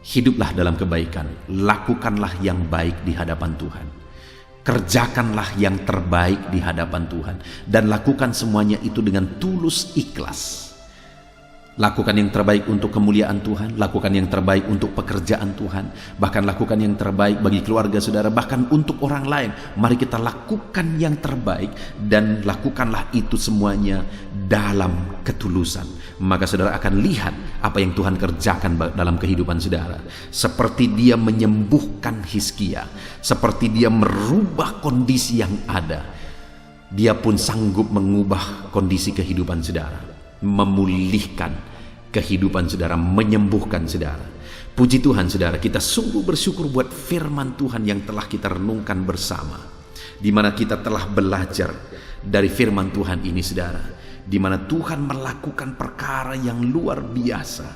hiduplah dalam kebaikan. Lakukanlah yang baik di hadapan Tuhan. Kerjakanlah yang terbaik di hadapan Tuhan. Dan lakukan semuanya itu dengan tulus ikhlas. Lakukan yang terbaik untuk kemuliaan Tuhan, lakukan yang terbaik untuk pekerjaan Tuhan, bahkan lakukan yang terbaik bagi keluarga saudara, bahkan untuk orang lain. Mari kita lakukan yang terbaik, dan lakukanlah itu semuanya dalam ketulusan. Maka saudara akan lihat apa yang Tuhan kerjakan dalam kehidupan saudara. Seperti Dia menyembuhkan Hizkia, seperti Dia merubah kondisi yang ada, Dia pun sanggup mengubah kondisi kehidupan saudara, memulihkan kehidupan saudara, menyembuhkan saudara. Puji Tuhan, saudara, kita sungguh bersyukur buat firman Tuhan yang telah kita renungkan bersama, di mana kita telah belajar dari firman Tuhan ini, saudara, di mana Tuhan melakukan perkara yang luar biasa,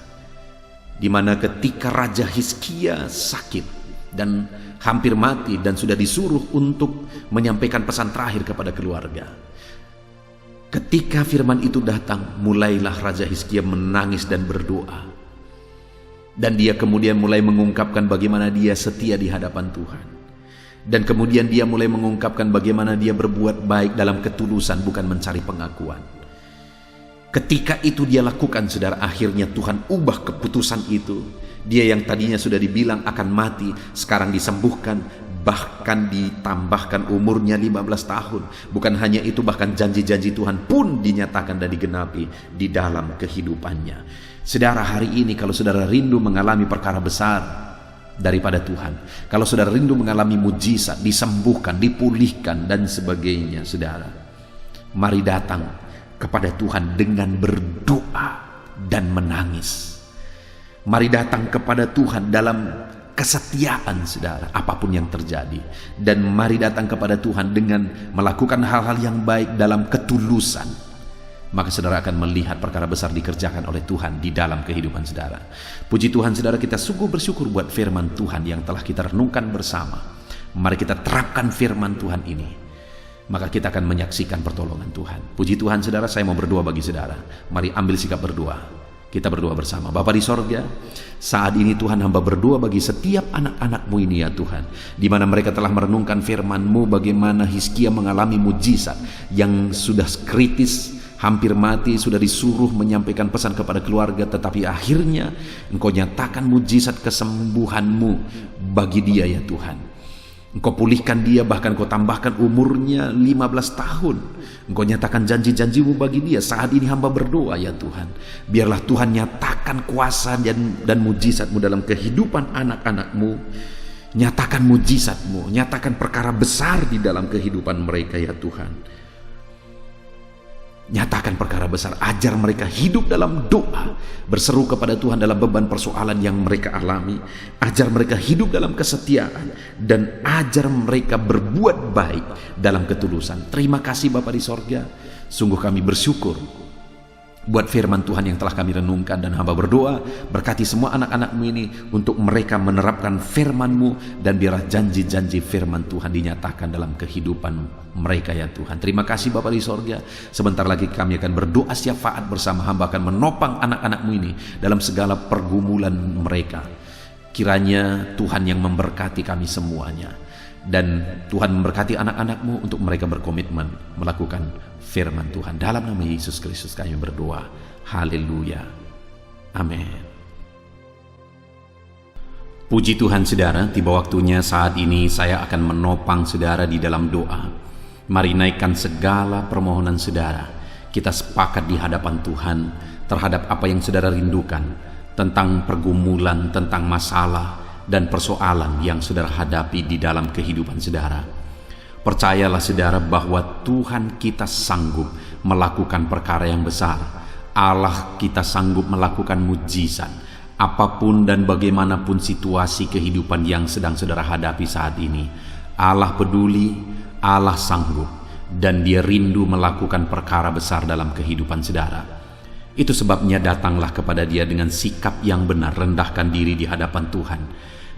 di mana ketika Raja Hizkia sakit dan hampir mati dan sudah disuruh untuk menyampaikan pesan terakhir kepada keluarga, ketika firman itu datang, mulailah Raja Hizkia menangis dan berdoa. Dan dia kemudian mulai mengungkapkan bagaimana dia setia di hadapan Tuhan. Dan kemudian dia mulai mengungkapkan bagaimana dia berbuat baik dalam ketulusan, bukan mencari pengakuan. Ketika itu dia lakukan, saudara, akhirnya Tuhan ubah keputusan itu. Dia yang tadinya sudah dibilang akan mati, sekarang disembuhkan, bahkan ditambahkan umurnya 15 tahun. Bukan hanya itu, bahkan janji-janji Tuhan pun dinyatakan dan digenapi di dalam kehidupannya. Saudara, hari ini kalau saudara rindu mengalami perkara besar daripada Tuhan, kalau saudara rindu mengalami mujizat, disembuhkan, dipulihkan dan sebagainya, saudara, mari datang kepada Tuhan dengan berdoa dan menangis. Mari datang kepada Tuhan dalam kesetiaan, saudara, apapun yang terjadi. Dan mari datang kepada Tuhan dengan melakukan hal-hal yang baik dalam ketulusan. Maka saudara akan melihat perkara besar dikerjakan oleh Tuhan di dalam kehidupan saudara. Puji Tuhan, saudara, kita sungguh bersyukur buat firman Tuhan yang telah kita renungkan bersama. Mari kita terapkan firman Tuhan ini, maka kita akan menyaksikan pertolongan Tuhan. Puji Tuhan, saudara, saya mau berdoa bagi saudara. Mari ambil sikap berdoa. Kita berdoa bersama. Bapa di sorga, saat ini Tuhan, hamba berdoa bagi setiap anak-anak-Mu ini ya Tuhan, di mana mereka telah merenungkan firman-Mu, bagaimana Hizkia mengalami mujizat yang sudah kritis, hampir mati, sudah disuruh menyampaikan pesan kepada keluarga, tetapi akhirnya Engkau nyatakan mujizat kesembuhan-Mu bagi dia ya Tuhan. Engkau pulihkan dia, bahkan Kau tambahkan umurnya 15 tahun. Engkau nyatakan janji-janji-Mu bagi dia. Saat ini hamba berdoa ya Tuhan, biarlah Tuhan nyatakan kuasa dan mujizat-Mu dalam kehidupan anak-anak-Mu. Nyatakan mujizat-Mu, nyatakan perkara besar di dalam kehidupan mereka ya Tuhan. Nyatakan perkara besar, ajar mereka hidup dalam doa, berseru kepada Tuhan dalam beban persoalan yang mereka alami. Ajar mereka hidup dalam kesetiaan, dan ajar mereka berbuat baik dalam ketulusan. Terima kasih Bapa di sorga, sungguh kami bersyukur buat firman Tuhan yang telah kami renungkan, dan hamba berdoa berkati semua anak-anak-Mu ini untuk mereka menerapkan firman-Mu, dan biarlah janji-janji firman Tuhan dinyatakan dalam kehidupan mereka ya Tuhan. Terima kasih Bapa di sorga. Sebentar lagi kami akan berdoa syafaat bersama, hamba akan menopang anak-anak-Mu ini dalam segala pergumulan mereka. Kiranya Tuhan yang memberkati kami semuanya, dan Tuhan memberkati anak-anak-Mu untuk mereka berkomitmen melakukan firman Tuhan. Dalam nama Yesus Kristus kami berdoa. Haleluya. Amin. Puji Tuhan saudara, tiba waktunya saat ini saya akan menopang saudara di dalam doa. Mari naikkan segala permohonan saudara. Kita sepakat di hadapan Tuhan terhadap apa yang saudara rindukan, tentang pergumulan, tentang masalah dan persoalan yang saudara hadapi di dalam kehidupan saudara. Percayalah saudara bahwa Tuhan kita sanggup melakukan perkara yang besar. Allah kita sanggup melakukan mujizat. Apapun dan bagaimanapun situasi kehidupan yang sedang saudara hadapi saat ini, Allah peduli, Allah sanggup, dan Dia rindu melakukan perkara besar dalam kehidupan saudara. Itu sebabnya datanglah kepada Dia dengan sikap yang benar, rendahkan diri di hadapan Tuhan.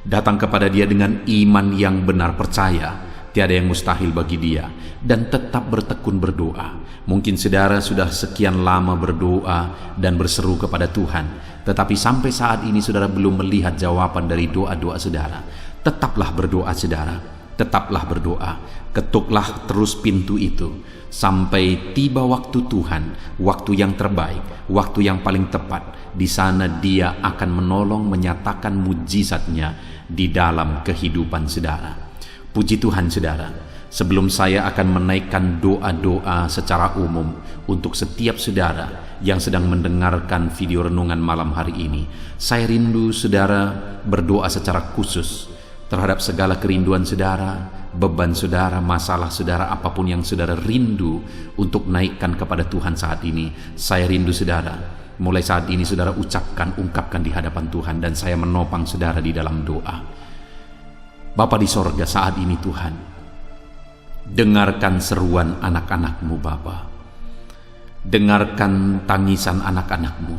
Datang kepada Dia dengan iman yang benar, percaya tiada yang mustahil bagi Dia, dan tetap bertekun berdoa. Mungkin saudara sudah sekian lama berdoa dan berseru kepada Tuhan, tetapi sampai saat ini saudara belum melihat jawaban dari doa-doa saudara. Tetaplah berdoa saudara, tetaplah berdoa. Ketuklah terus pintu itu sampai tiba waktu Tuhan, waktu yang terbaik, waktu yang paling tepat. Di sana Dia akan menolong, menyatakan mujizatnya di dalam kehidupan saudara. Puji Tuhan saudara, sebelum saya akan menaikkan doa-doa secara umum untuk setiap saudara yang sedang mendengarkan video renungan malam hari ini, saya rindu saudara berdoa secara khusus terhadap segala kerinduan saudara, beban saudara, masalah saudara, apapun yang saudara rindu untuk naikkan kepada Tuhan saat ini. Saya rindu saudara, mulai saat ini saudara ungkapkan di hadapan Tuhan, dan saya menopang saudara di dalam doa. Bapa di sorga, saat ini Tuhan, dengarkan seruan anak-anak-Mu Bapa. Dengarkan tangisan anak-anak-Mu,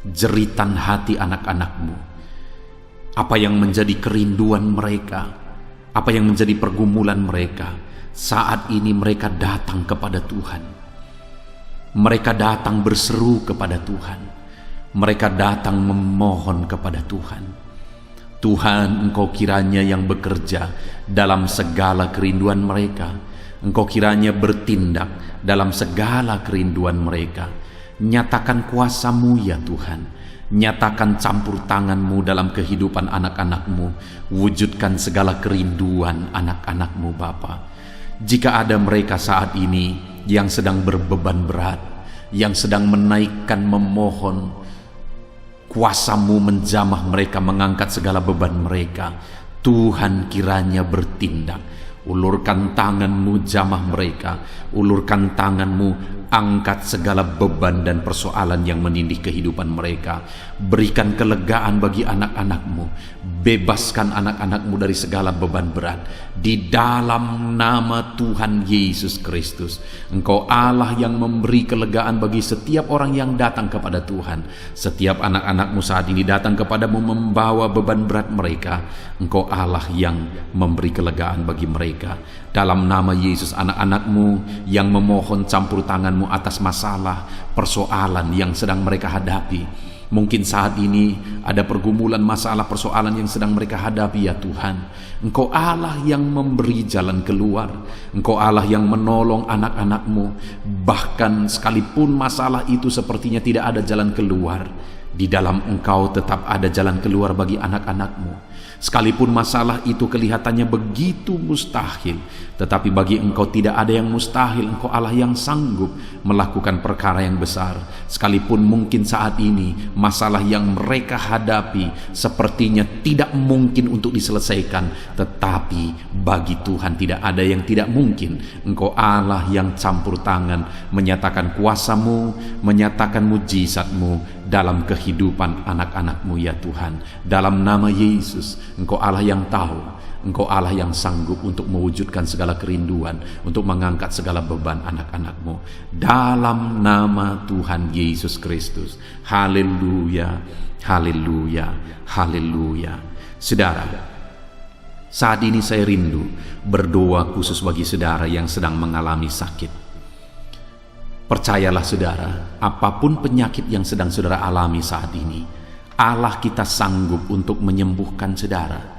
jeritan hati anak-anak-Mu. Apa yang menjadi kerinduan mereka, apa yang menjadi pergumulan mereka. Saat ini mereka datang kepada Tuhan. Mereka datang berseru kepada Tuhan. Mereka datang memohon kepada Tuhan. Tuhan, Engkau kiranya yang bekerja dalam segala kerinduan mereka. Engkau kiranya bertindak dalam segala kerinduan mereka. Nyatakan kuasa-Mu ya Tuhan. Nyatakan campur tangan-Mu dalam kehidupan anak-anak-Mu. Wujudkan segala kerinduan anak-anak-Mu Bapa. Jika ada mereka saat ini yang sedang berbeban berat, yang sedang menaikkan, memohon, kuasa-Mu menjamah mereka, mengangkat segala beban mereka. Tuhan kiranya bertindak. Ulurkan tangan-Mu, jamah mereka. Ulurkan tangan-Mu, angkat segala beban dan persoalan yang menindih kehidupan mereka. Berikan kelegaan bagi anak-anak-Mu. Bebaskan anak-anak-Mu dari segala beban berat. Di dalam nama Tuhan Yesus Kristus. Engkau Allah yang memberi kelegaan bagi setiap orang yang datang kepada Tuhan. Setiap anak-anak-Mu saat ini datang kepadamu membawa beban berat mereka. Engkau Allah yang memberi kelegaan bagi mereka. Dalam nama Yesus, anak-anak-Mu yang memohon campur tangan-Mu atas masalah, persoalan yang sedang mereka hadapi, Mungkin saat ini ada pergumulan, masalah, persoalan yang sedang mereka hadapi ya Tuhan. Engkau Allah yang memberi jalan keluar. Engkau Allah yang menolong anak-anak-Mu. Bahkan sekalipun masalah itu sepertinya tidak ada jalan keluar, di dalam Engkau tetap ada jalan keluar bagi anak-anak-Mu. Sekalipun masalah itu kelihatannya begitu mustahil, tetapi bagi Engkau tidak ada yang mustahil. Engkau Allah yang sanggup melakukan perkara yang besar. Sekalipun mungkin saat ini masalah yang mereka hadapi sepertinya tidak mungkin untuk diselesaikan, tetapi bagi Tuhan tidak ada yang tidak mungkin. Engkau Allah yang campur tangan, menyatakan kuasa-Mu, menyatakan mujizat-Mu dalam kehidupan anak-anak-Mu ya Tuhan. Dalam nama Yesus, Engkau Allah yang tahu, Engkau Allah yang sanggup untuk mewujudkan segala kerinduan, untuk mengangkat segala beban anak-anak-Mu. Dalam nama Tuhan Yesus Kristus. Haleluya, haleluya, haleluya. Saudara, saat ini saya rindu berdoa khusus bagi saudara yang sedang mengalami sakit. Percayalah saudara, apapun penyakit yang sedang saudara alami saat ini, Allah kita sanggup untuk menyembuhkan saudara.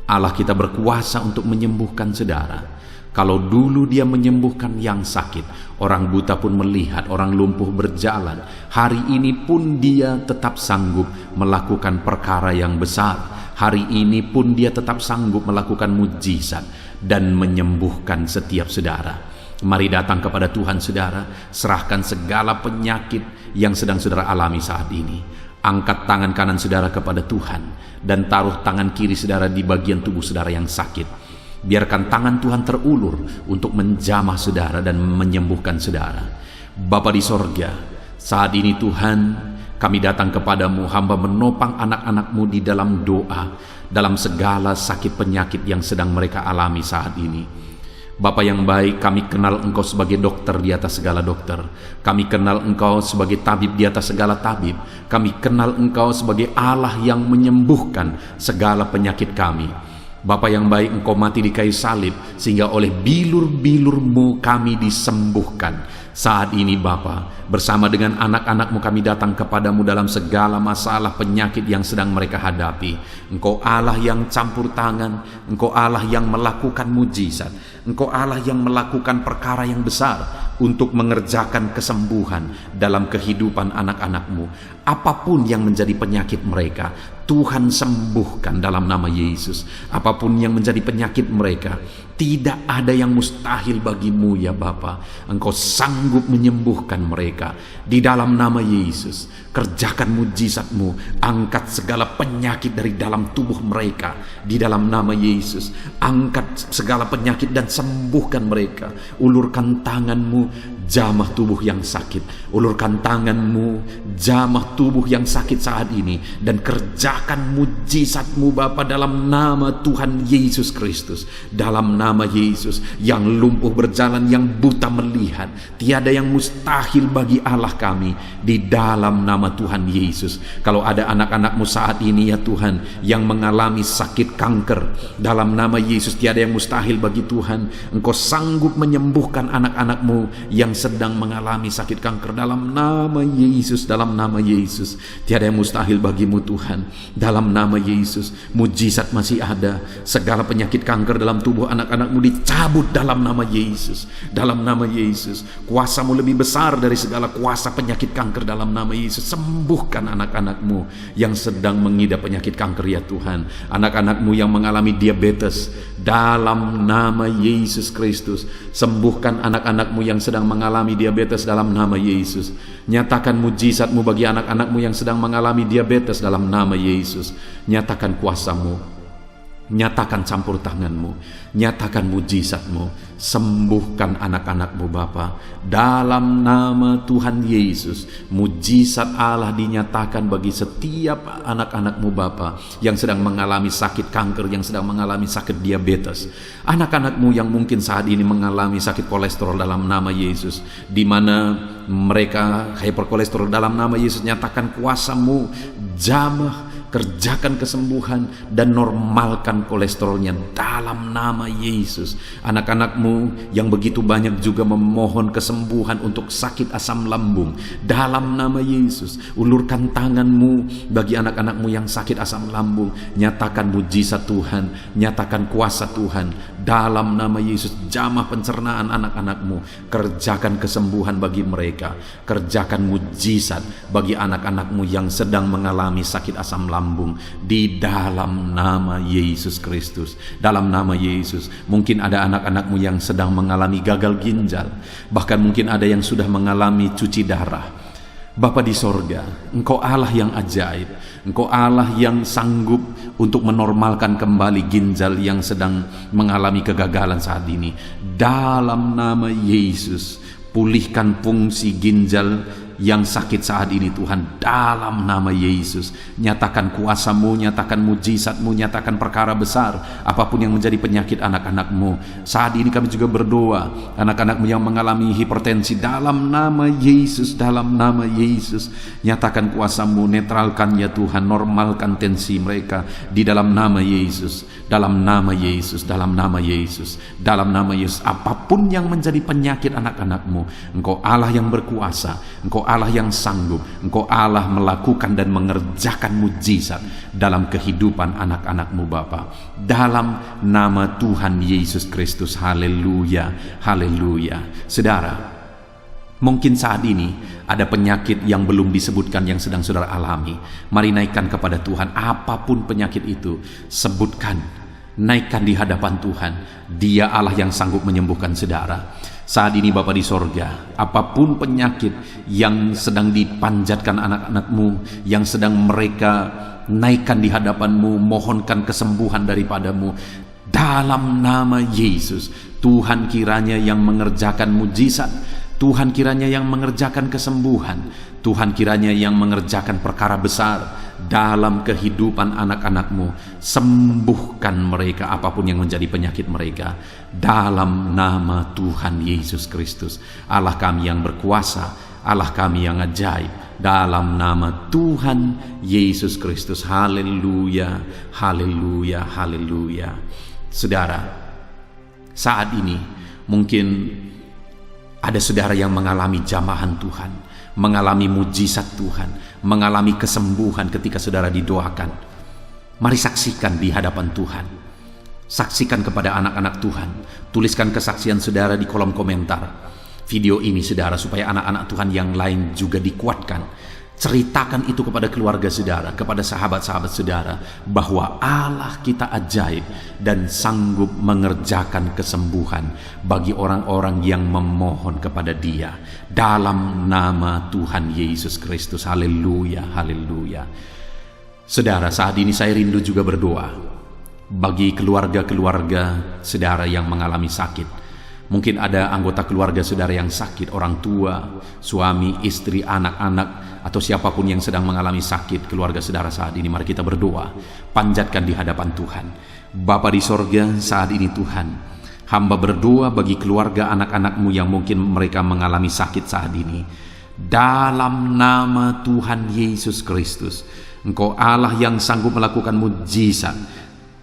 Allah kita berkuasa untuk menyembuhkan saudara. Kalau dulu Dia menyembuhkan yang sakit, orang buta pun melihat, orang lumpuh berjalan, hari ini pun Dia tetap sanggup melakukan perkara yang besar. Hari ini pun Dia tetap sanggup melakukan mujizat dan menyembuhkan setiap saudara. Mari datang kepada Tuhan saudara, serahkan segala penyakit yang sedang saudara alami saat ini. Angkat tangan kanan saudara kepada Tuhan dan taruh tangan kiri saudara di bagian tubuh saudara yang sakit. Biarkan tangan Tuhan terulur untuk menjamah saudara dan menyembuhkan saudara. Bapa di sorga, saat ini Tuhan, kami datang kepadamu, hamba menopang anak-anak-Mu di dalam doa, dalam segala sakit penyakit yang sedang mereka alami saat ini. Bapa yang baik, kami kenal Engkau sebagai dokter di atas segala dokter. Kami kenal Engkau sebagai tabib di atas segala tabib. Kami kenal Engkau sebagai Allah yang menyembuhkan segala penyakit kami. Bapa yang baik, Engkau mati di kayu salib sehingga oleh bilur-bilur-Mu kami disembuhkan. Saat ini Bapa, bersama dengan anak-anak-Mu kami datang kepadamu dalam segala masalah penyakit yang sedang mereka hadapi. Engkau Allah yang campur tangan, Engkau Allah yang melakukan mujizat, Engkau Allah yang melakukan perkara yang besar untuk mengerjakan kesembuhan dalam kehidupan anak-anak-Mu. Apapun yang menjadi penyakit mereka, Tuhan sembuhkan dalam nama Yesus. Apapun yang menjadi penyakit mereka, tidak ada yang mustahil bagimu ya Bapa. Engkau sanggup menyembuhkan mereka di dalam nama Yesus. Kerjakan mujizat-Mu, angkat segala penyakit dari dalam tubuh mereka di dalam nama Yesus. Angkat segala penyakit dan sembuhkan mereka. Ulurkan tangan-Mu, jamah tubuh yang sakit. Ulurkan tangan-Mu, jamah tubuh yang sakit saat ini, dan kerjakan mujizat-Mu Bapa dalam nama Tuhan Yesus Kristus. Dalam nama Yesus, yang lumpuh berjalan, yang buta melihat, tiada yang mustahil bagi Allah kami di dalam nama Tuhan Yesus. Kalau ada anak-anak-Mu saat ini ya Tuhan yang mengalami sakit kanker, dalam nama Yesus tiada yang mustahil bagi Tuhan. Engkau sanggup menyembuhkan anak-anak-Mu yang sedang mengalami sakit kanker dalam nama Yesus. Dalam nama Yesus tiada yang mustahil bagimu Tuhan. Dalam nama Yesus mujizat masih ada. Segala penyakit kanker dalam tubuh anak-anak-Mu dicabut dalam nama Yesus. Dalam nama Yesus, kuasa-Mu lebih besar dari segala kuasa penyakit kanker. Dalam nama Yesus, sembuhkan anak-anak-Mu yang sedang mengidap penyakit kanker ya Tuhan. Anak-anak-Mu yang mengalami diabetes, dalam nama Yesus Kristus, sembuhkan anak-anak-Mu yang sedang mengalami diabetes dalam nama Yesus. Nyatakan mujizat-Mu bagi anak-anak-Mu yang sedang mengalami diabetes dalam nama Yesus. Nyatakan kuasa-Mu, nyatakan campur tangan-Mu, nyatakan mujizat-Mu. Sembuhkan anak-anak-Mu Bapa dalam nama Tuhan Yesus. Mujizat Allah dinyatakan bagi setiap anak-anak-Mu Bapa yang sedang mengalami sakit kanker, yang sedang mengalami sakit diabetes. Anak-anak-Mu yang mungkin saat ini mengalami sakit kolesterol dalam nama Yesus, di mana mereka hyperkolesterol dalam nama Yesus. Nyatakan kuasa-Mu, jamah kerjakan kesembuhan dan normalkan kolesterolnya dalam nama Yesus. Anak-anakmu yang begitu banyak juga memohon kesembuhan untuk sakit asam lambung, dalam nama Yesus. Ulurkan tanganmu bagi anak-anakmu yang sakit asam lambung, nyatakan mujizat Tuhan, nyatakan kuasa Tuhan dalam nama Yesus. Jamah pencernaan anak-anakmu, kerjakan kesembuhan bagi mereka, kerjakan mujizat bagi anak-anakmu yang sedang mengalami sakit asam lambung di dalam nama Yesus Kristus. Dalam nama Yesus. Mungkin ada anak-anakmu yang sedang mengalami gagal ginjal, bahkan mungkin ada yang sudah mengalami cuci darah. Bapa di sorga, Engkau Allah yang ajaib, Engkau Allah yang sanggup untuk menormalkan kembali ginjal yang sedang mengalami kegagalan saat ini. Dalam nama Yesus, pulihkan fungsi ginjal yang sakit saat ini Tuhan, dalam nama Yesus. Nyatakan kuasa-Mu, nyatakan mujizat-Mu, nyatakan perkara besar apapun yang menjadi penyakit anak-anak-Mu. Saat ini kami juga berdoa, anak-anak-Mu yang mengalami hipertensi, dalam nama Yesus, dalam nama Yesus, nyatakan kuasa-Mu, netralkan ya Tuhan, normalkan tensi mereka di dalam nama Yesus, dalam nama Yesus, dalam nama Yesus, dalam nama Yesus. Apapun yang menjadi penyakit anak-anak-Mu, Engkau Allah yang berkuasa, Engkau Allah yang sanggup, Engkau Allah melakukan dan mengerjakan mujizat dalam kehidupan anak-anak-Mu Bapa, dalam nama Tuhan Yesus Kristus. Haleluya, haleluya. Saudara, mungkin saat ini ada penyakit yang belum disebutkan yang sedang saudara alami. Mari naikkan kepada Tuhan apapun penyakit itu, sebutkan, naikkan di hadapan Tuhan. Dia Allah yang sanggup menyembuhkan saudara. Saat ini Bapa di sorga, apapun penyakit yang sedang dipanjatkan anak-anak-Mu, yang sedang mereka naikkan di hadapan-Mu, mohonkan kesembuhan daripada-Mu, dalam nama Yesus, Tuhan kiranya yang mengerjakan mujizat, Tuhan kiranya yang mengerjakan kesembuhan, Tuhan kiranya yang mengerjakan perkara besar dalam kehidupan anak-anak-Mu. Sembuhkan mereka apapun yang menjadi penyakit mereka, dalam nama Tuhan Yesus Kristus. Allah kami yang berkuasa, Allah kami yang ajaib, dalam nama Tuhan Yesus Kristus. Haleluya, haleluya, haleluya. Saudara, saat ini mungkin ada saudara yang mengalami jamahan Tuhan, mengalami mujizat Tuhan, mengalami kesembuhan ketika saudara didoakan. Mari saksikan di hadapan Tuhan. Saksikan kepada anak-anak Tuhan. Tuliskan kesaksian saudara di kolom komentar video ini saudara, supaya anak-anak Tuhan yang lain juga dikuatkan. Ceritakan itu kepada keluarga saudara, kepada sahabat-sahabat saudara, bahwa Allah kita ajaib dan sanggup mengerjakan kesembuhan bagi orang-orang yang memohon kepada Dia, dalam nama Tuhan Yesus Kristus. Haleluya, haleluya. Saudara, saat ini saya rindu juga berdoa bagi keluarga-keluarga saudara yang mengalami sakit. Mungkin ada anggota keluarga saudara yang sakit, orang tua, suami, istri, anak-anak, atau siapapun yang sedang mengalami sakit keluarga saudara saat ini. Mari kita berdoa, panjatkan di hadapan Tuhan. Bapa di sorga, saat ini Tuhan, hamba berdoa bagi keluarga anak-anak-Mu yang mungkin mereka mengalami sakit saat ini. Dalam nama Tuhan Yesus Kristus, Engkau Allah yang sanggup melakukan mujizat,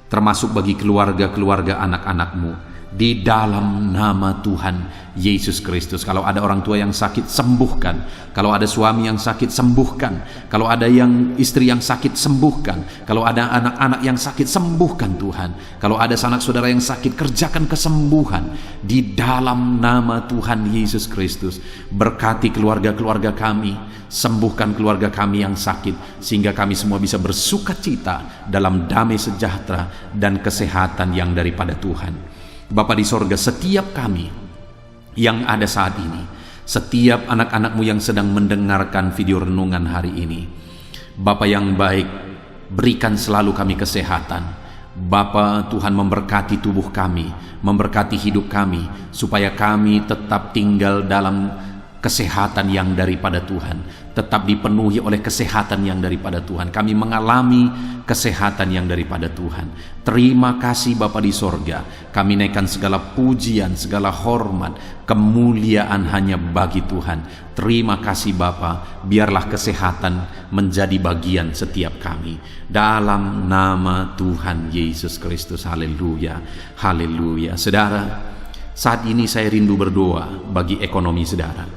termasuk bagi keluarga-keluarga anak-anak-Mu. Di dalam nama Tuhan Yesus Kristus. Kalau ada orang tua yang sakit, sembuhkan. Kalau ada suami yang sakit, sembuhkan. Kalau ada yang istri yang sakit, sembuhkan. Kalau ada anak-anak yang sakit, sembuhkan Tuhan. Kalau ada sanak saudara yang sakit, kerjakan kesembuhan di dalam nama Tuhan Yesus Kristus. Berkati keluarga-keluarga kami, sembuhkan keluarga kami yang sakit, sehingga kami semua bisa bersuka cita dalam damai sejahtera dan kesehatan yang daripada Tuhan. Bapa di sorga, setiap kami yang ada saat ini, setiap anak-anak-Mu yang sedang mendengarkan video renungan hari ini, Bapa yang baik, berikan selalu kami kesehatan. Bapa, Tuhan memberkati tubuh kami, memberkati hidup kami, supaya kami tetap tinggal dalam kesehatan yang daripada Tuhan, tetap dipenuhi oleh kesehatan yang daripada Tuhan. Kami mengalami kesehatan yang daripada Tuhan. Terima kasih Bapa di sorga. Kami naikkan segala pujian, segala hormat, kemuliaan hanya bagi Tuhan. Terima kasih Bapa, biarlah kesehatan menjadi bagian setiap kami. Dalam nama Tuhan Yesus Kristus. Haleluya, haleluya. Saudara, saat ini saya rindu berdoa bagi ekonomi saudara.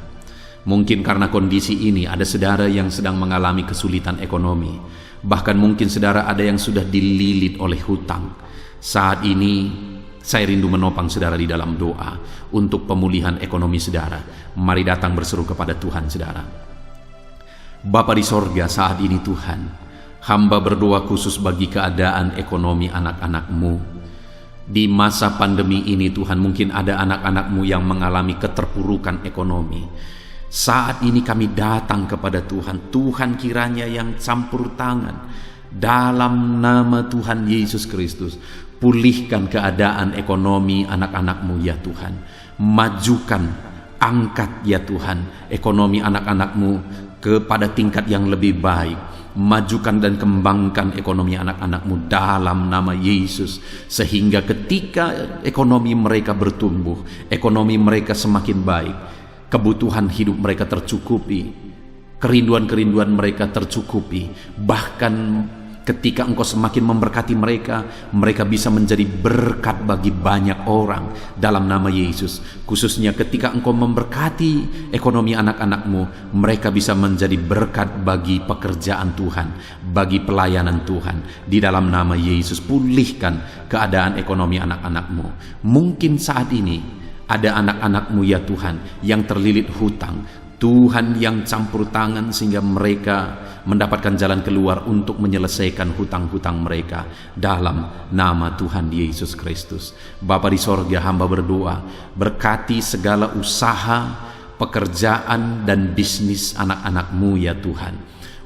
Mungkin karena kondisi ini ada saudara yang sedang mengalami kesulitan ekonomi. Bahkan mungkin saudara ada yang sudah dililit oleh hutang. Saat ini saya rindu menopang saudara di dalam doa untuk pemulihan ekonomi saudara. Mari datang berseru kepada Tuhan saudara. Bapa di sorga, saat ini Tuhan, hamba berdoa khusus bagi keadaan ekonomi anak-anak-Mu. Di masa pandemi ini Tuhan, mungkin ada anak-anak-Mu yang mengalami keterpurukan ekonomi. Saat ini kami datang kepada Tuhan. Tuhan kiranya yang campur tangan dalam nama Tuhan Yesus Kristus. Pulihkan keadaan ekonomi anak-anak-Mu ya Tuhan. Majukan, angkat ya Tuhan ekonomi anak-anak-Mu kepada tingkat yang lebih baik. Majukan dan kembangkan ekonomi anak-anak-Mu dalam nama Yesus. Sehingga ketika ekonomi mereka bertumbuh, ekonomi mereka semakin baik, kebutuhan hidup mereka tercukupi, kerinduan-kerinduan mereka tercukupi. Bahkan ketika Engkau semakin memberkati mereka, mereka bisa menjadi berkat bagi banyak orang dalam nama Yesus. Khususnya ketika Engkau memberkati ekonomi anak-anak-Mu, mereka bisa menjadi berkat bagi pekerjaan Tuhan, bagi pelayanan Tuhan. Di dalam nama Yesus, pulihkan keadaan ekonomi anak-anak-Mu. Mungkin saat ini ada anak-anak-Mu ya Tuhan yang terlilit hutang. Tuhan yang campur tangan sehingga mereka mendapatkan jalan keluar untuk menyelesaikan hutang-hutang mereka dalam nama Tuhan Yesus Kristus. Bapa di sorga, hamba berdoa, berkati segala usaha, pekerjaan dan bisnis anak-anak-Mu ya Tuhan,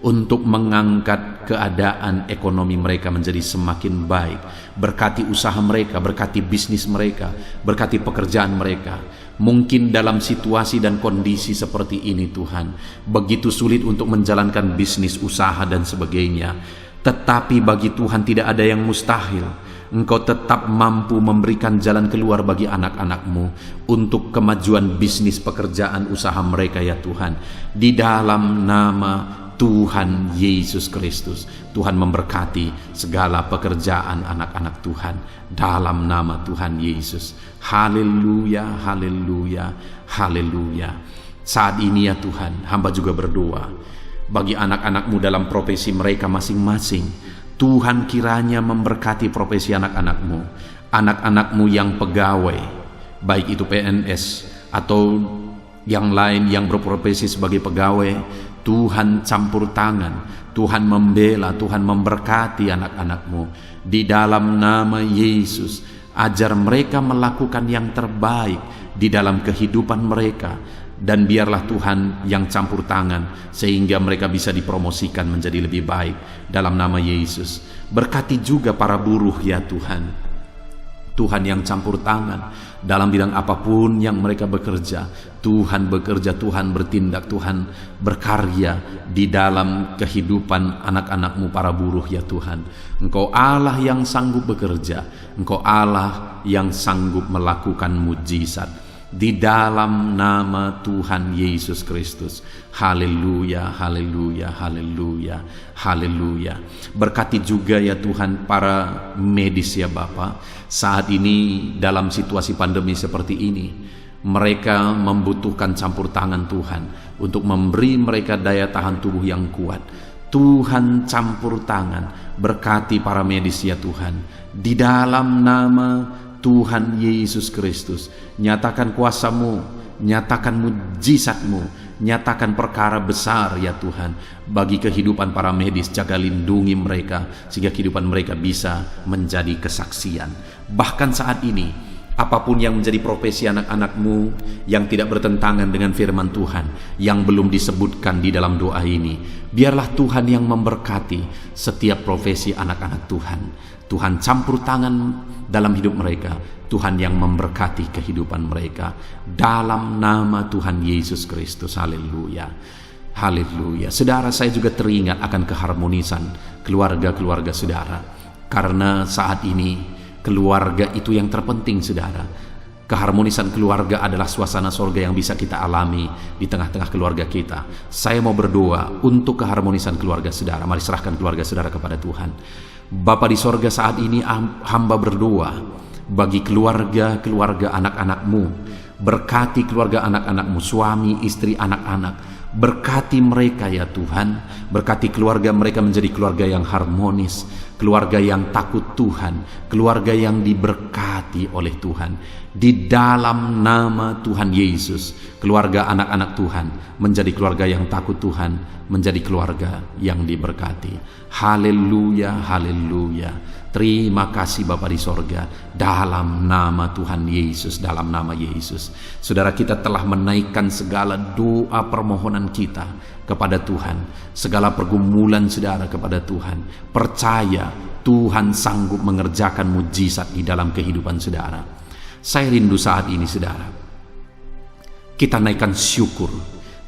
untuk mengangkat keadaan ekonomi mereka menjadi semakin baik. Berkati usaha mereka, berkati bisnis mereka, berkati pekerjaan mereka. Mungkin dalam situasi dan kondisi seperti ini Tuhan, begitu sulit untuk menjalankan bisnis, usaha dan sebagainya. Tetapi bagi Tuhan tidak ada yang mustahil. Engkau tetap mampu memberikan jalan keluar bagi anak-anak-Mu untuk kemajuan bisnis, pekerjaan, usaha mereka ya Tuhan. Di dalam nama Tuhan Yesus Kristus, Tuhan memberkati segala pekerjaan anak-anak Tuhan dalam nama Tuhan Yesus. Haleluya, haleluya, haleluya. Saat ini ya Tuhan, hamba juga berdoa bagi anak-anak-Mu dalam profesi mereka masing-masing. Tuhan kiranya memberkati profesi anak-anak-Mu, anak-anak-Mu yang pegawai, baik itu PNS atau yang lain yang berprofesi sebagai pegawai. Tuhan campur tangan, Tuhan membela, Tuhan memberkati anak-anak-Mu. Di dalam nama Yesus, ajar mereka melakukan yang terbaik di dalam kehidupan mereka. Dan biarlah Tuhan yang campur tangan sehingga mereka bisa dipromosikan menjadi lebih baik dalam nama Yesus. Berkati juga para buruh ya Tuhan. Tuhan yang campur tangan dalam bidang apapun yang mereka bekerja. Tuhan bekerja, Tuhan bertindak, Tuhan berkarya di dalam kehidupan anak-anak-Mu para buruh ya Tuhan. Engkau Allah yang sanggup bekerja, Engkau Allah yang sanggup melakukan mujizat. Di dalam nama Tuhan Yesus Kristus. Haleluya, haleluya, haleluya, haleluya. Berkati juga ya Tuhan para medis ya Bapa. Saat ini dalam situasi pandemi seperti ini, mereka membutuhkan campur tangan Tuhan untuk memberi mereka daya tahan tubuh yang kuat. Tuhan campur tangan, berkati para medis ya Tuhan. Di dalam nama Tuhan Yesus Kristus, nyatakan kuasa-Mu, nyatakan mujizat-Mu, nyatakan perkara besar ya Tuhan bagi kehidupan para medis. Jaga lindungi mereka sehingga kehidupan mereka bisa menjadi kesaksian. Bahkan saat ini Apapun yang menjadi profesi anak-anak-Mu yang tidak bertentangan dengan firman Tuhan, yang belum disebutkan di dalam doa ini, biarlah Tuhan yang memberkati setiap profesi anak-anak Tuhan. Tuhan campur tangan dalam hidup mereka, Tuhan yang memberkati kehidupan mereka. Dalam nama Tuhan Yesus Kristus, haleluya. Haleluya. Saudara, saya juga teringat akan keharmonisan keluarga-keluarga saudara. Karena saat ini keluarga itu yang terpenting, saudara. Keharmonisan keluarga adalah suasana sorga yang bisa kita alami di tengah-tengah keluarga kita. Saya mau berdoa untuk keharmonisan keluarga saudara. Mari serahkan keluarga saudara kepada Tuhan. Bapa di sorga, saat ini hamba berdoa bagi keluarga-keluarga anak-anak-Mu. Berkati keluarga anak-anak-Mu, suami, istri, anak-anak. Berkati mereka ya Tuhan. Berkati keluarga mereka menjadi keluarga yang harmonis, keluarga yang takut Tuhan, keluarga yang diberkati oleh Tuhan. Di dalam nama Tuhan Yesus, keluarga anak-anak Tuhan menjadi keluarga yang takut Tuhan, menjadi keluarga yang diberkati. Haleluya, haleluya. Terima kasih Bapa di sorga, dalam nama Tuhan Yesus, dalam nama Yesus. Saudara, kita telah menaikkan segala doa permohonan kita kepada Tuhan, segala pergumulan saudara kepada Tuhan. Percaya Tuhan sanggup mengerjakan mujizat di dalam kehidupan saudara. Saya rindu saat ini saudara, kita naikkan syukur,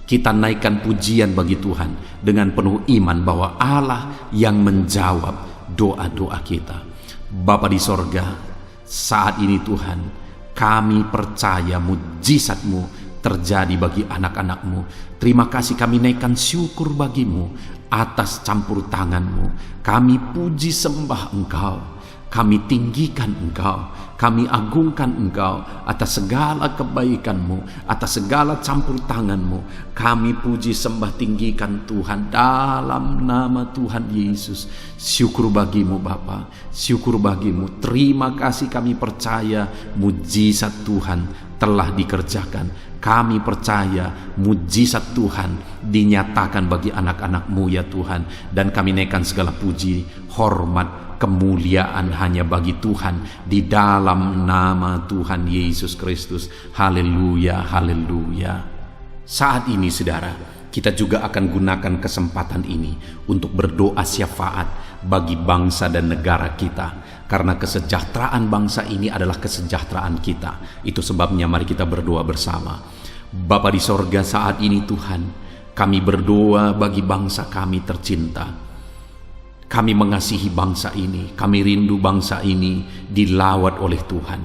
kita naikkan pujian bagi Tuhan dengan penuh iman bahwa Allah yang menjawab doa-doa kita. Bapa di sorga, saat ini Tuhan, kami percaya mujizat-Mu terjadi bagi anak-anak-Mu. Terima kasih, kami naikkan syukur bagi-Mu atas campur tangan-Mu. Kami puji sembah Engkau, kami tinggikan Engkau, kami agungkan Engkau atas segala kebaikan-Mu, atas segala campur tangan-Mu. Kami puji sembah tinggikan Tuhan dalam nama Tuhan Yesus. Syukur bagi-Mu Bapa, syukur bagi-Mu. Terima kasih, kami percaya mujizat Tuhan telah dikerjakan. Kami percaya mujizat Tuhan dinyatakan bagi anak-anak-Mu ya Tuhan. Dan kami naikkan segala puji, hormat, kemuliaan hanya bagi Tuhan di dalam nama Tuhan Yesus Kristus. Haleluya, haleluya. Saat ini saudara, kita juga akan gunakan kesempatan ini untuk berdoa syafaat bagi bangsa dan negara kita, karena kesejahteraan bangsa ini adalah kesejahteraan kita. Itu sebabnya mari kita berdoa bersama. Bapa di sorga, saat ini Tuhan, kami berdoa bagi bangsa kami tercinta. Kami mengasihi bangsa ini, kami rindu bangsa ini dilawat oleh Tuhan.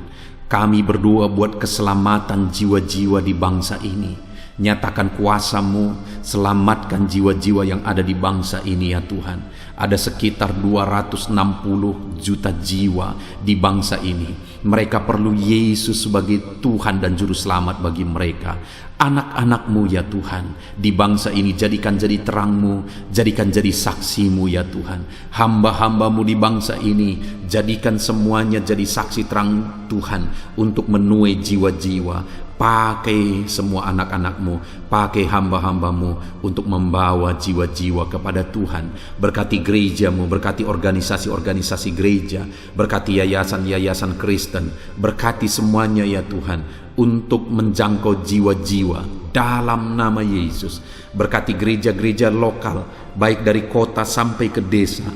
Kami berdoa buat keselamatan jiwa-jiwa di bangsa ini. Nyatakan kuasa-Mu, selamatkan jiwa-jiwa yang ada di bangsa ini ya Tuhan. Ada sekitar 260 juta jiwa di bangsa ini. Mereka perlu Yesus sebagai Tuhan dan Juru Selamat bagi mereka. Anak-anak-Mu ya Tuhan, di bangsa ini jadikan jadi terang-Mu, jadikan jadi saksi-Mu ya Tuhan. Hamba-hamba-Mu di bangsa ini, jadikan semuanya jadi saksi terang Tuhan untuk menuai jiwa-jiwa. Pakai semua anak-anak-Mu, pakai hamba-hamba-Mu untuk membawa jiwa-jiwa kepada Tuhan. Berkati gereja-Mu, berkati organisasi-organisasi gereja, berkati yayasan-yayasan Kristen, berkati semuanya ya Tuhan untuk menjangkau jiwa-jiwa dalam nama Yesus. Berkati gereja-gereja lokal, baik dari kota sampai ke desa.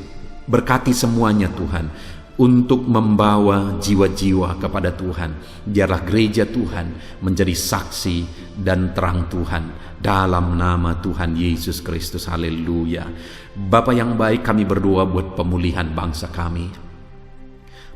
Berkati semuanya Tuhan untuk membawa jiwa-jiwa kepada Tuhan. Biarlah gereja Tuhan menjadi saksi dan terang Tuhan dalam nama Tuhan Yesus Kristus. Haleluya. Bapa yang baik, kami berdoa buat pemulihan bangsa kami.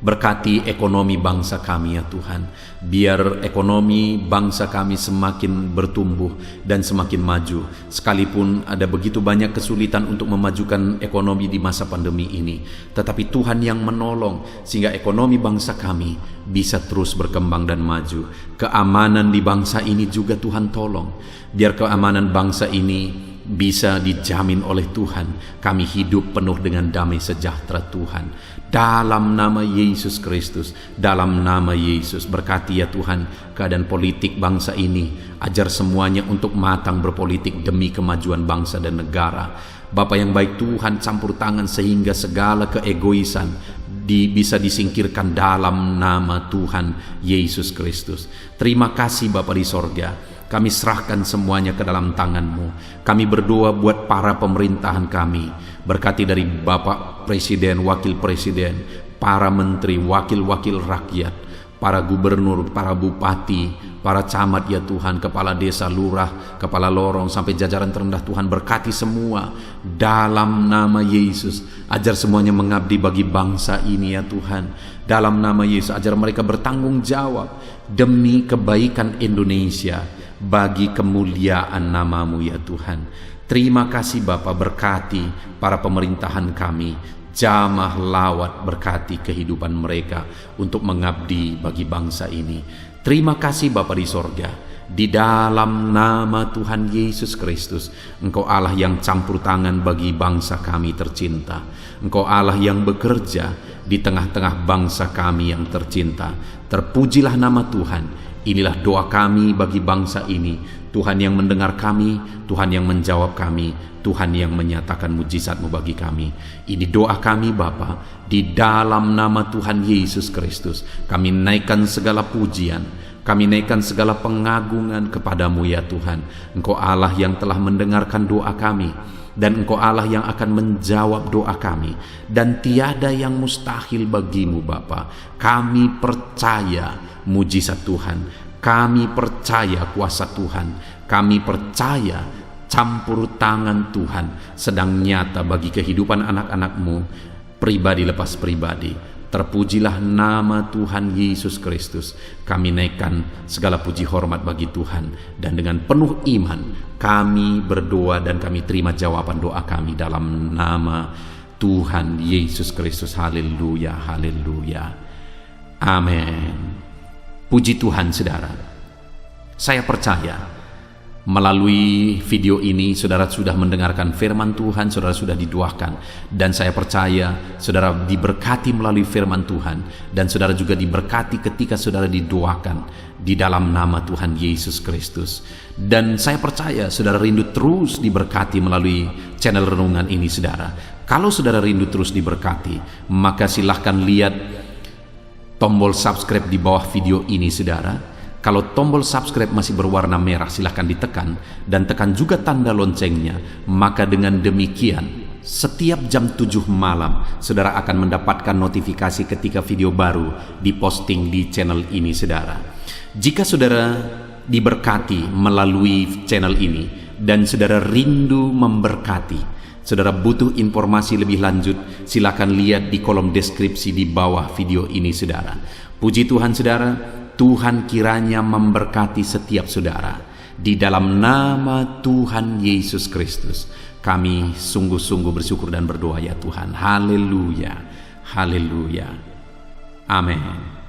Berkati ekonomi bangsa kami ya Tuhan. Biar ekonomi bangsa kami semakin bertumbuh dan semakin maju. Sekalipun ada begitu banyak kesulitan untuk memajukan ekonomi di masa pandemi ini, tetapi Tuhan yang menolong sehingga ekonomi bangsa kami bisa terus berkembang dan maju. Keamanan di bangsa ini juga Tuhan tolong. Biar keamanan bangsa ini bisa dijamin oleh Tuhan. Kami hidup penuh dengan damai sejahtera Tuhan. Dalam nama Yesus Kristus, dalam nama Yesus, berkati ya Tuhan keadaan politik bangsa ini. Ajar semuanya untuk matang berpolitik demi kemajuan bangsa dan negara. Bapa yang baik Tuhan, campur tangan sehingga segala keegoisan bisa disingkirkan dalam nama Tuhan Yesus Kristus. Terima kasih Bapa di sorga. Kami serahkan semuanya ke dalam tangan-Mu. Kami berdoa buat para pemerintahan kami. Berkati dari Bapak Presiden, Wakil Presiden, para menteri, wakil-wakil rakyat, para gubernur, para bupati, para camat ya Tuhan, kepala desa, lurah, kepala lorong, sampai jajaran terendah Tuhan. Berkati semua dalam nama Yesus. Ajar semuanya mengabdi bagi bangsa ini ya Tuhan. Dalam nama Yesus, ajar mereka bertanggung jawab demi kebaikan Indonesia, bagi kemuliaan nama-Mu ya Tuhan. Terima kasih Bapa, berkati para pemerintahan kami, jamah lawat, berkati kehidupan mereka untuk mengabdi bagi bangsa ini. Terima kasih Bapa di sorga. Di dalam nama Tuhan Yesus Kristus, Engkau Allah yang campur tangan bagi bangsa kami tercinta. Engkau Allah yang bekerja di tengah-tengah bangsa kami yang tercinta. Terpujilah nama Tuhan. Inilah doa kami bagi bangsa ini. Tuhan yang mendengar kami, Tuhan yang menjawab kami, Tuhan yang menyatakan mujizat-Mu bagi kami. Ini doa kami Bapa, di dalam nama Tuhan Yesus Kristus. Kami naikkan segala pujian, kami naikkan segala pengagungan kepadamu ya Tuhan. Engkau Allah yang telah mendengarkan doa kami, dan Engkau Allah yang akan menjawab doa kami, dan tiada yang mustahil bagimu Bapa. Kami percaya mujizat Tuhan, kami percaya kuasa Tuhan, kami percaya campur tangan Tuhan sedang nyata bagi kehidupan anak-anak-Mu, pribadi lepas pribadi. Terpujilah nama Tuhan Yesus Kristus. Kami naikkan segala puji hormat bagi Tuhan, dan dengan penuh iman kami berdoa dan kami terima jawaban doa kami dalam nama Tuhan Yesus Kristus. Haleluya, haleluya, amin. Puji Tuhan saudara. Saya percaya melalui video ini saudara sudah mendengarkan firman Tuhan, saudara sudah didoakan, dan saya percaya saudara diberkati melalui firman Tuhan, dan saudara juga diberkati ketika saudara didoakan di dalam nama Tuhan Yesus Kristus. Dan saya percaya saudara rindu terus diberkati melalui channel renungan ini saudara. Kalau saudara rindu terus diberkati, maka silahkan lihat tombol subscribe di bawah video ini saudara. Kalau tombol subscribe masih berwarna merah, silahkan ditekan, dan tekan juga tanda loncengnya. Maka dengan demikian setiap jam 7 malam saudara akan mendapatkan notifikasi ketika video baru diposting di channel ini saudara. Jika saudara diberkati melalui channel ini dan saudara rindu memberkati, saudara butuh informasi lebih lanjut, silakan lihat di kolom deskripsi di bawah video ini saudara. Puji Tuhan saudara, Tuhan kiranya memberkati setiap saudara. Di dalam nama Tuhan Yesus Kristus, kami sungguh-sungguh bersyukur dan berdoa ya Tuhan. Haleluya, haleluya, amin.